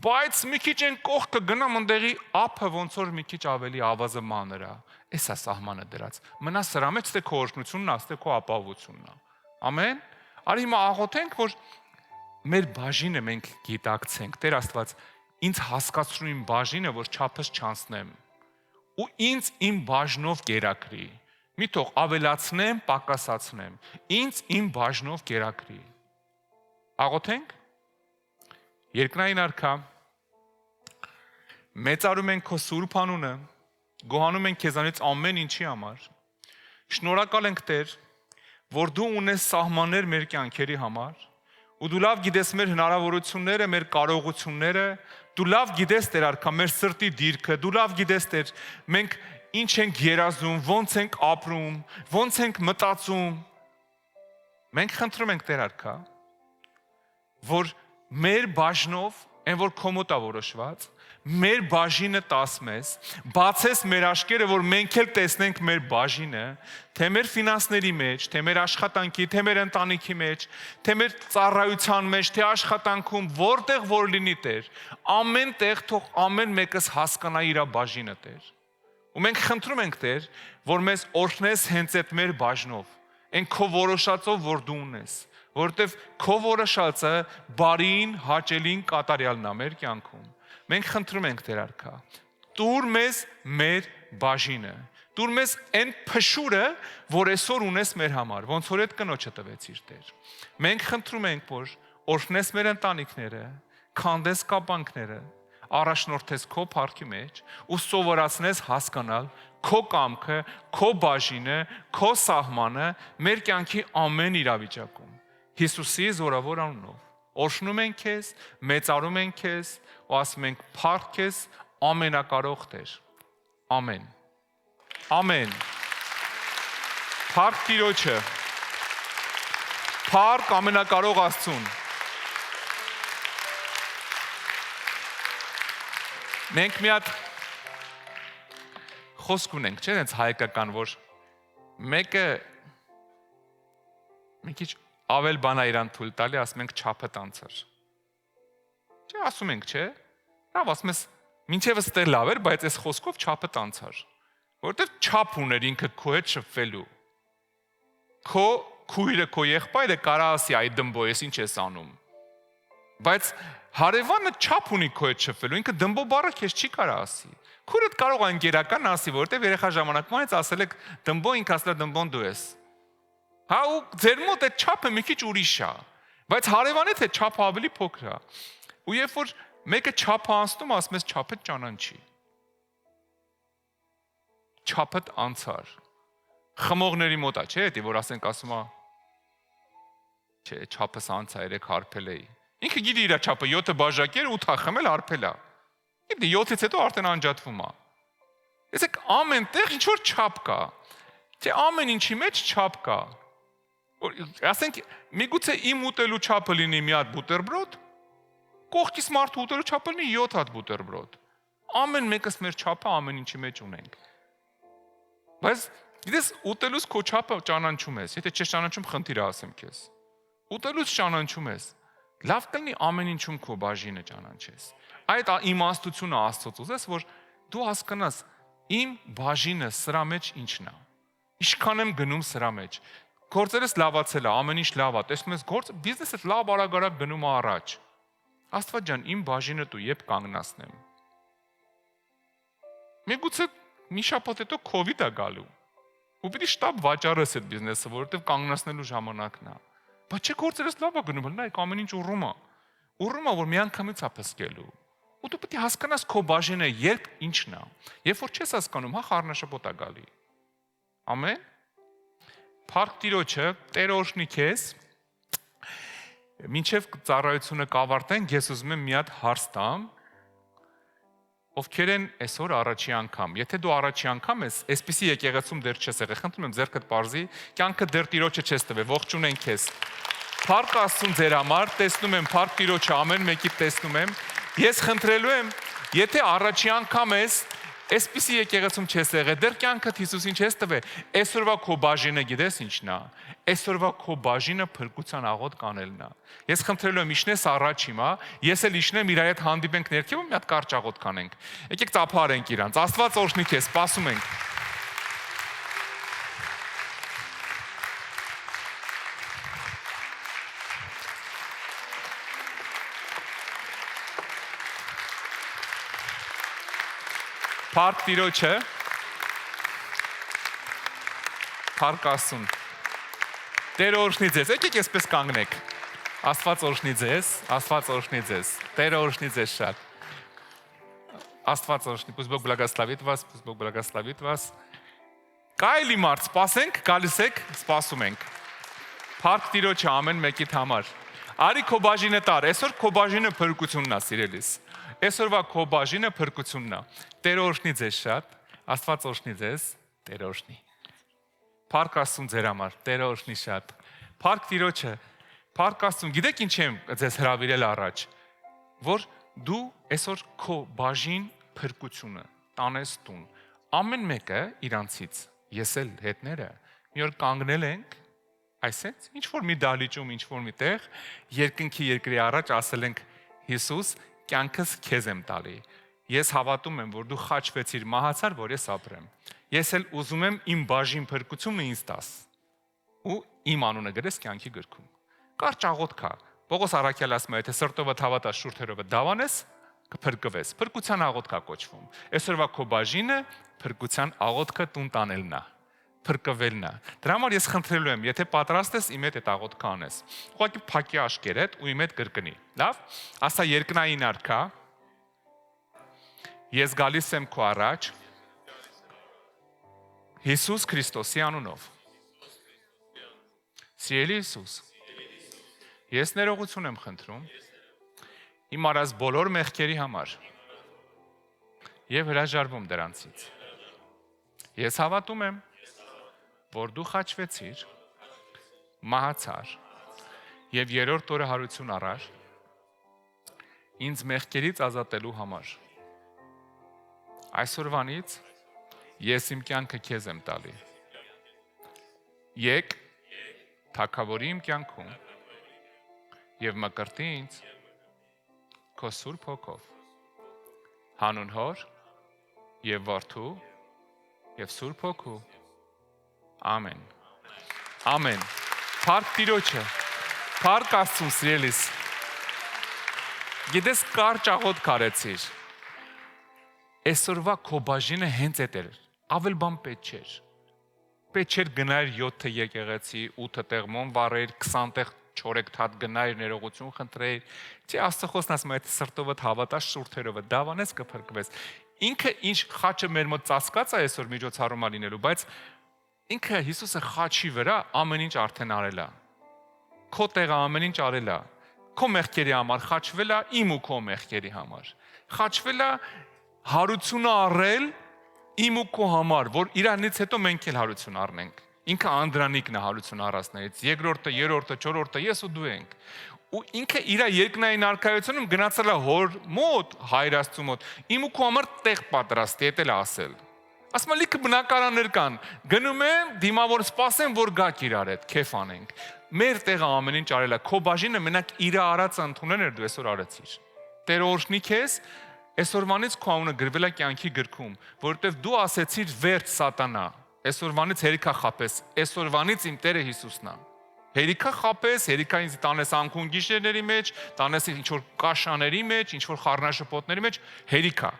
բայց մի քիչ են կողքը գնամ ընդեղի ափը ոնց որ մի քիչ ավելի ավազը մանր է։ Էսա սահմանը դրած։ Մնա սրա մեջ թե քո օրհնությունն է, թե քո ապահովությունն է։ Ամեն։ Արի հիմա աղոթենք, որ մեր բաժինը մենք գիտակցենք։ Տեր Աստված, ինձ հասկացրու իմ բաժինը, որ չափս չանցնեմ։ Ու ինձ իմ բաժնով կերակրի։ Մի թող ավելացնեմ, պակասացնեմ։ Ինձ իմ բաժնով կերակրի։ Աղոթենք։ Երկնային Արքա, մեծարում ենք քո սուրբ անունը, գոհանում ենք քեզանից ամեն ինչի համար։ Շնորհակալ ենք Տեր, որ դու ունես սահմաններ մեր կյանքերի համար, ու դու լավ գիտես մեր հնարավորությունները, մեր կարողությունները, դու լավ գիտես Տեր Արքա, մեր սրտի դիրքը, դու լավ գիտես Տեր, մենք ինչ ենք երազում, ոնց ենք ապրում, ոնց ենք մտածում։ Մենք խնդրում ենք Տեր Արքա, որ մեր բաժնով, այն որ քո մոտ է որոշված, մեր բաժինը տաս մեզ, բացես մեր աչքերը, որ մենք էլ տեսնենք մեր բաժինը, թե մեր ֆինանսների մեջ, թե մեր աշխատանքի, թե մեր ընտանիքի մեջ, թե մեր ծառայության մեջ, թե աշխատանքում, որտեղ որ լինի Տեր, ամեն տեղ թող ամեն մեկս հասկանա իր բաժինը Տեր։ Ու մենք խնդրում ենք Տեր, որ մեզ օրհնես հենց այդ մեր բաժնով, այն քո որոշածով, որ դու ունես, որովհետև քո որոշածը բարին, հաճելին, կատարյալն է մեր կյանքում։ Մենք խնդրում ենք Տեր Արքա, տուր մեզ մեր բաժինը, տուր մեզ այն փշուրը, որ այսօր ունես մեր համար, ոնց որ այդ կնոջը տվեցիր Տեր։ Մենք խնդրում ենք, որ օրհնես մեր ընտանիքները, քանդես կապանքները, առաջնորդես քո փառքի մեջ ու սովորացնես հասկանալ քո կամքը, քո բաժինը, քո սահմանը մեր կյանքի ամեն իրավիճակում։ Հիսուսի զորավոր անունով օրհնում ենք քեզ, մեծարում ենք քեզ ու ասում ենք փառք քեզ ամենակարող Տեր։ Ամեն։ Ամեն։ Փառք Տիրոջը։ Փառք ամենակարող Աստծուն։ Մենք մի հատ խոսք ունենք, չէ՞, հենց հայկական, որ մեկը մի քիչ ավել բանա իրան թույլ տալի, ասում ենք չափը տանցար։ Չէ, ասում ենք, չէ՞։ Լավ, ասում ես, մինչևս դեռ լավ էր, բայց այս խոսքով չափը տանցար։ Որովհետև չափ ուներ ինքը քո հետ շփվելու։ Քո քույրը, քո եղբայրը կարա ասի, այ դմբո, ես ինչ ես անում։ Բայց հարևանը չափ ունի քո հետ շփվելու, ինքը դմբո բառը քեզ չի կարա ասի։ Քույրդ կարող է ընկերական ասի, որովհետև երեխա ժամանակվանից ասել եք դմբո, ինքը ասել է դմբոն դու ես։ Հա ու ձեր մոտ այդ չափը մի քիչ ուրիշ է, բայց հարևանից այդ չափը ավելի փոքր է։ Ու երբ որ մեկը չափը անցնում, ասում ես չափը ճանաչի։ Չափը անցար։ Խմողների մոտ է, չէ՞, դի որ ասենք ասում է չէ, չափս անցա 3 հարբել էի։ Ինքը գիտի իր չափը 7 բաժակեր 8 խմել հարբել է։ Գիտի 7-ից հետո արդեն անջատվում է։ Իսկ ամեն տեղ ինչ որ չափ կա։ Թե ամեն ինչի մեջ չափ կա։ Ասենք միգուցե իմ ուտելու չափը լինի մի հատ բուտերբրոդ, կողքից մարդու ուտելու չափը լինի 7 հատ բուտերբրոդ։ Ամեն մեկս մեր չափը ամեն ինչի մեջ ունենք։ Բայց գիտես ուտելուց քո չափը ճանաչում ես, եթե չես ճանաչում խնդիր ասեմ քեզ։ Ուտելուց ճանաչում ես։ Լավ կլինի ամեն ինչում քո բաժինը ճանաչես։ Այդ իմաստությունը Աստծոց ուզես, որ դու հասկանաս իմ բաժինը սրա մեջ ինչն է։ Ինչքան եմ գնում սրա մեջ։ Գործերս լավացել է, ամեն ինչ լավ է, տեսնում ես գործ, բիզնեսը լավ արագ գնում է առաջ։ Աստված ջան, իմ բաժինը դու երբ կանգնացնեմ։ Միգուցե մի շաբաթ հետո COVID-ը գալու։ Ու պիտի շտապ վաճառես այդ բիզնեսը, որովհետև կանգնացնելու ժամանակն է։ Բայց չէ գործերս լավ է գնում, նայեք ամեն ինչ ուռում է։ Ուռում է, որ միանգամից է փսկելու։ Ու դու պետք է հասկանաս քո բաժինը երբ ինչն է։ Երբ որ չես հասկանում, հա խառնաշփոթ է գալի։ Ամեն։ Փառք Տիրոջը, Տերը օրհնի քեզ։ Մինչև ծառայությունը կավարտենք, ես ուզում եմ մի հատ հարց տամ։ Ովքեր են այսօր առաջի անգամ։ Եթե դու առաջի անգամ ես, այսպեսի եկեղեցում դեռ չես եղել, խնդրում եմ ձեռքդ պարզի, կյանքը դեռ Տիրոջը չես տվել, ողջունեն քեզ։ Փառք Աստծուն ձեր համար, տեսնում եմ Փառք Տիրոջը ամեն մեկի տեսնում եմ։ Ես խնդրելու եմ, եթե առաջի անգամ ես, այսպեսի եկեղեցում չես եղել, դեռ կյանքդ Հիսուսին չես տվել, այսօրվա քո բաժինը գիտես ինչն է։ Այսօրվա քո բաժինը փրկության աղոթ կանելն է։ Ես խնդրելու եմ իջնես առաջ հիմա, ես էլ իջնեմ իր հետ հանդիպենք ներքևում մի հատ կարճ աղոթ կանենք։ Եկեք ծափարենք իրանց։ Աստված օրհնի քեզ, սպասում ենք։ Փառք Տիրոջը։ Փառք Աստծուն։ Տերը օրհնի ձեզ։ Եկեք այսպես կանգնեք։ Աստված օրհնի ձեզ, Աստված օրհնի ձեզ։ Տերը օրհնի ձեզ շատ։ Աստված օրհնի, пусть Бог благословит вас, пусть Бог благословит вас։ Կայլի մարդ, սպասենք, գալիս եք, սպասում ենք։ Փառք Տիրոջը ամեն մեկիդ համար։ Արի քո բաժինը տար, այսօր քո բաժինը փրկությունն է, սիրելիս։ Այսօրվա քո բաժինը փրկությունն է։ Տերը օրհնի ձեզ շատ, Աստված օրհնի ձեզ, Տերը օրհնի։ Փառք Աստծուն ձեր համար, Տերը օրհնի շատ։ Փառք Տիրոջը, փառք Աստծուն։ Գիտեք ինչ եմ ձեզ հրավիրել առաջ, որ դու այսօր քո բաժին փրկությունը տանես տուն։ Ամեն մեկը իրանցից, ես էլ հետները, մի օր կանգնել ենք, այսպես, ինչ որ մի դահլիճում, ինչ որ մի տեղ, երկնքի երկրի առաջ ասել ենք Հիսուս, կյանքս քեզ եմ տալի։ Ես հավատում եմ, որ դու խաչվեցիր, մահացար, որ ես ապրեմ։ Ես էլ ուզում եմ իմ բաժին փրկությունը ինձ տաս։ Ու իմ անունը գրես կյանքի գրքում։ Կարճ աղոթք կա։ Պողոս Առաքյալը ասում է, եթե սրտովդ հավատաս, շուրթերովդ դավանես, կփրկվես։ Փրկության աղոթք կա կոչվում։ Այսօրվա քո բաժինը փրկության աղոթքը տուն տանելն է, փրկվելն է։ Դրա համար ես խնդրելու եմ, եթե պատրաստ ես, իմ հետ այդ աղոթքը անես։ Ուղղակի փակի աշկերդ ու իմ հետ կրկնի։ Լավ։ Ասա երկնային արքա։ Ես գալիս եմ քո առաջ Հիսուս Քրիստոսի անունով։ Սիրելի Հիսուս, ես ներողություն եմ խնդրում իմ արած բոլոր մեղքերի համար եւ հրաժարվում դրանցից։ Ես հավատում եմ, որ դու խաչվեցիր, մահացար եւ երրորդ օրը հարություն առար ինձ մեղքերից ազատելու համար։ Այսօրվանից ես իմ կյանքը քեզ եմ տալի։ Եկ թագավորի իմ կյանքում եւ մկրտի ինձ քո Սուրբ Հոգով։ Հանուն Հոր եւ Որդու եւ Սուրբ Հոգու։ Ամեն։ Ամեն։ Փառք Տիրոջը։ Փառք Աստծուն, սիրելիս։ Գիտես կարճ աղոթք արեցիր։ Այսօրվա քո բաժինը հենց այդ էր, ավել բան պետք չէր։ Պետք չէր գնայր 7 եկեղեցի, 8 տեղ մոն վառեր, 20 տեղ 4 թաթ գնայր, ներողություն խնդրեիր։ Չի Աստծո խոսքն ասում է, այդ սրտովդ հավատաս շուրթերովդ դավանես կփրկվես։ Ինքը ինչ խաչը մեր մոտ ծածկած է այսօր միջոցառումա լինելու, բայց ինքը Հիսուսը խաչի վրա ամեն ինչ արդեն արել է։ Քո տեղը ամեն ինչ արել է։ Քո մեղքերի համար խաչվել է, իմ ու քո մեղքերի համար։ Խաչվել է հարությունը առել իմ ու քո համար, որ իրանից հետո մենք էլ հարություն առնենք։ Ինքը Անդրանիկն է հարություն առածներից, երկրորդը, երրորդը, չորրորդը ես ու դու ենք։ Ու ինքը իր երկնային արքայությունում գնացել է հոր մոտ, Հայր Աստծու մոտ, իմ ու քո համար տեղ պատրաստի, դա էլ ասել։ Ասում է լիքը բնակարաններ կան, գնում եմ, դիմավոր սպասեմ, որ գաք իրար հետ, քեֆ անենք։ Մեր տեղը ամեն ինչ արել է, քո բաժինը մենակ իր արածը ընդունել էր, դու այսօր արեցիր։ Տերը օրհնի քեզ, այսօրվանից քո անունը գրվել է կյանքի գրքում, որովհետև դու ասեցիր վերջ սատանա, այսօրվանից հերիքա խապես, այսօրվանից իմ Տերը Հիսուսն է։ Հերիքա խապես, հերիքա ինձ տանես անկուն գիշերների մեջ, տանես ինչ-որ կաշաների մեջ, ինչ-որ խառնաշփոթների մեջ, հերիքա։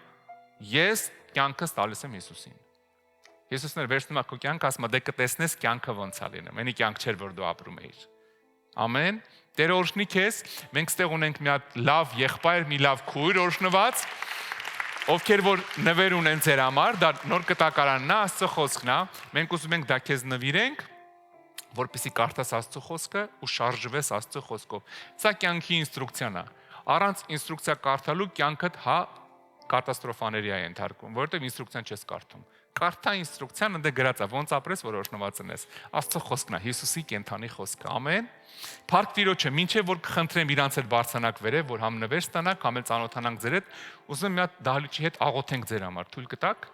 Ես կյանքս տալիս եմ Հիսուսին։ Հիսուսն էր վերցնում է քո կյանքը, ասում է դե կտեսնես կյանքը ոնց է լինում։ Այնի կյանք չէր, որ դու ապրում էիր։ Ամեն։ Տերը օրհնի քեզ։ Մենք ստեղ ունենք մի հատ լավ եղբայր, մի լավ քույր օրհնված, ովքեր որ նվեր ունեն ձեր համար, դա նոր կտակարանն է, Աստծո խոսքն է։ Մենք ուզում ենք դա քեզ նվիրենք, որպեսզի կարդաս Աստծո խոսքը ու շարժվես Աստծո խոսքով։ Սա կյանքի ինստրուկցիան է։ Առանց ինստրուկցիա կարդալու կյանքդ կատաստրոֆաների է ենթարկվում, որովհետև ինստրուկցիան չես կարդում։ Կարդա ինստրուկցիան, ընդ գրած է, ոնց ապրես, որ օրհնված ես։ Աստծո խոսքն է, Հիսուսի կենթանի խոսքը։ Ամեն։ Փառք Տիրոջը, մինչև որ կխնդրեմ իրանց հետ բարձրանաք վերև, որ համ նվեր ստանաք, համ էլ ծանոթանանք ձեր հետ, ուզում եմ մի հատ դահլիճի հետ աղոթենք ձեր համար։ Թույլ կտաք։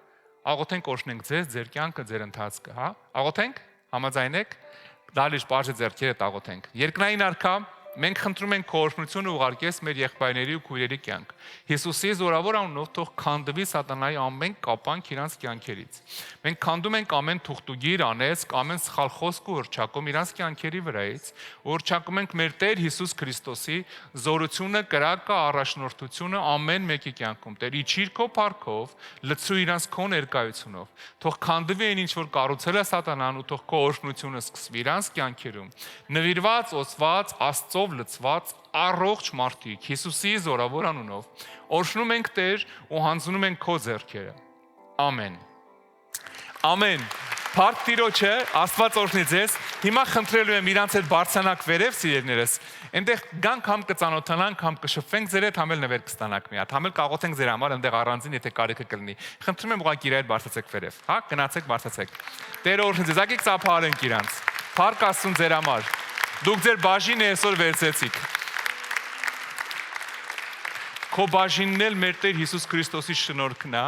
Աղոթենք օրհնենք ձեզ, ձեր կյանքը, ձեր ընթացքը, հա։ Աղոթենք։ Համաձայնեք։ Դահլիճ բարձր ձեռքերը աղոթենք։ Երկնային Արքա, մենք խնդրում ենք քո օրհնությունը ուղարկես մեր եղբայրների ու քույրերի կյանք։ Հիսուսի զորավոր անունով թող քանդվի սատանայի ամեն կապանք իրանց կյանքերից։ Մենք քանդում ենք ամեն թուղթուգիր, անեծք, ամեն սխալ խոսք ու հռչակում իրանց կյանքերի վրայից։ Հռչակում ենք մեր Տեր Հիսուս Քրիստոսի զորությունը, կրակը, առաջնորդությունը ամեն մեկի կյանքում։ Տեր, իջիր քո փառքով, լցրու իրանց քո ներկայությունով։ Թող քանդվի այն ինչ որ կառուցել է սատանան ու թող քո օրհնությունը սկսվի իրանց կյանքերում։ Նվիրված, օծված, Աստծո լցված առողջ մարդիկ Հիսուսի զորավոր անունով օրհնում ենք Տեր ու հանձնում ենք քո ձեռքերը։ Ամեն։ Ամեն։ Փառք Տիրոջը, Աստված օրհնի ձեզ։ Հիմա խնդրելու եմ իրանց հետ բարձրանաք վերև, սիրելիներս։ Այնտեղ գանք համ կծանոթանանք, համ կշփվենք ձեր հետ, համ էլ նվեր կստանաք մի հատ, համ էլ կաղոթենք ձեր համար, այնտեղ առանձին, եթե կարիքը կլինի։ Խնդրում եմ ուղղակի իր հետ բարձրացեք վերև, հա, գնացեք, բարձրացեք։ Տերը օրհնի ձեզ, եկեք ծափահարենք իրանց։ Փառք Աստծուն ձեր համար։ Դուք ձեր բաժինը այսօր վերցեցիք։ Քո բաժինն էլ մեր Տեր Հիսուս Քրիստոսի շնորհքն է,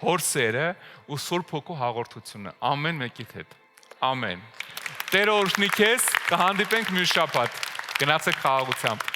Հոր սերը ու Սուրբ Հոգու հաղորդությունը ամեն մեկիդ հետ։ Ամեն։ Տերը օրհնի քեզ, կհանդիպենք մյուս շաբաթ։ Գնացեք խաղաղությամբ։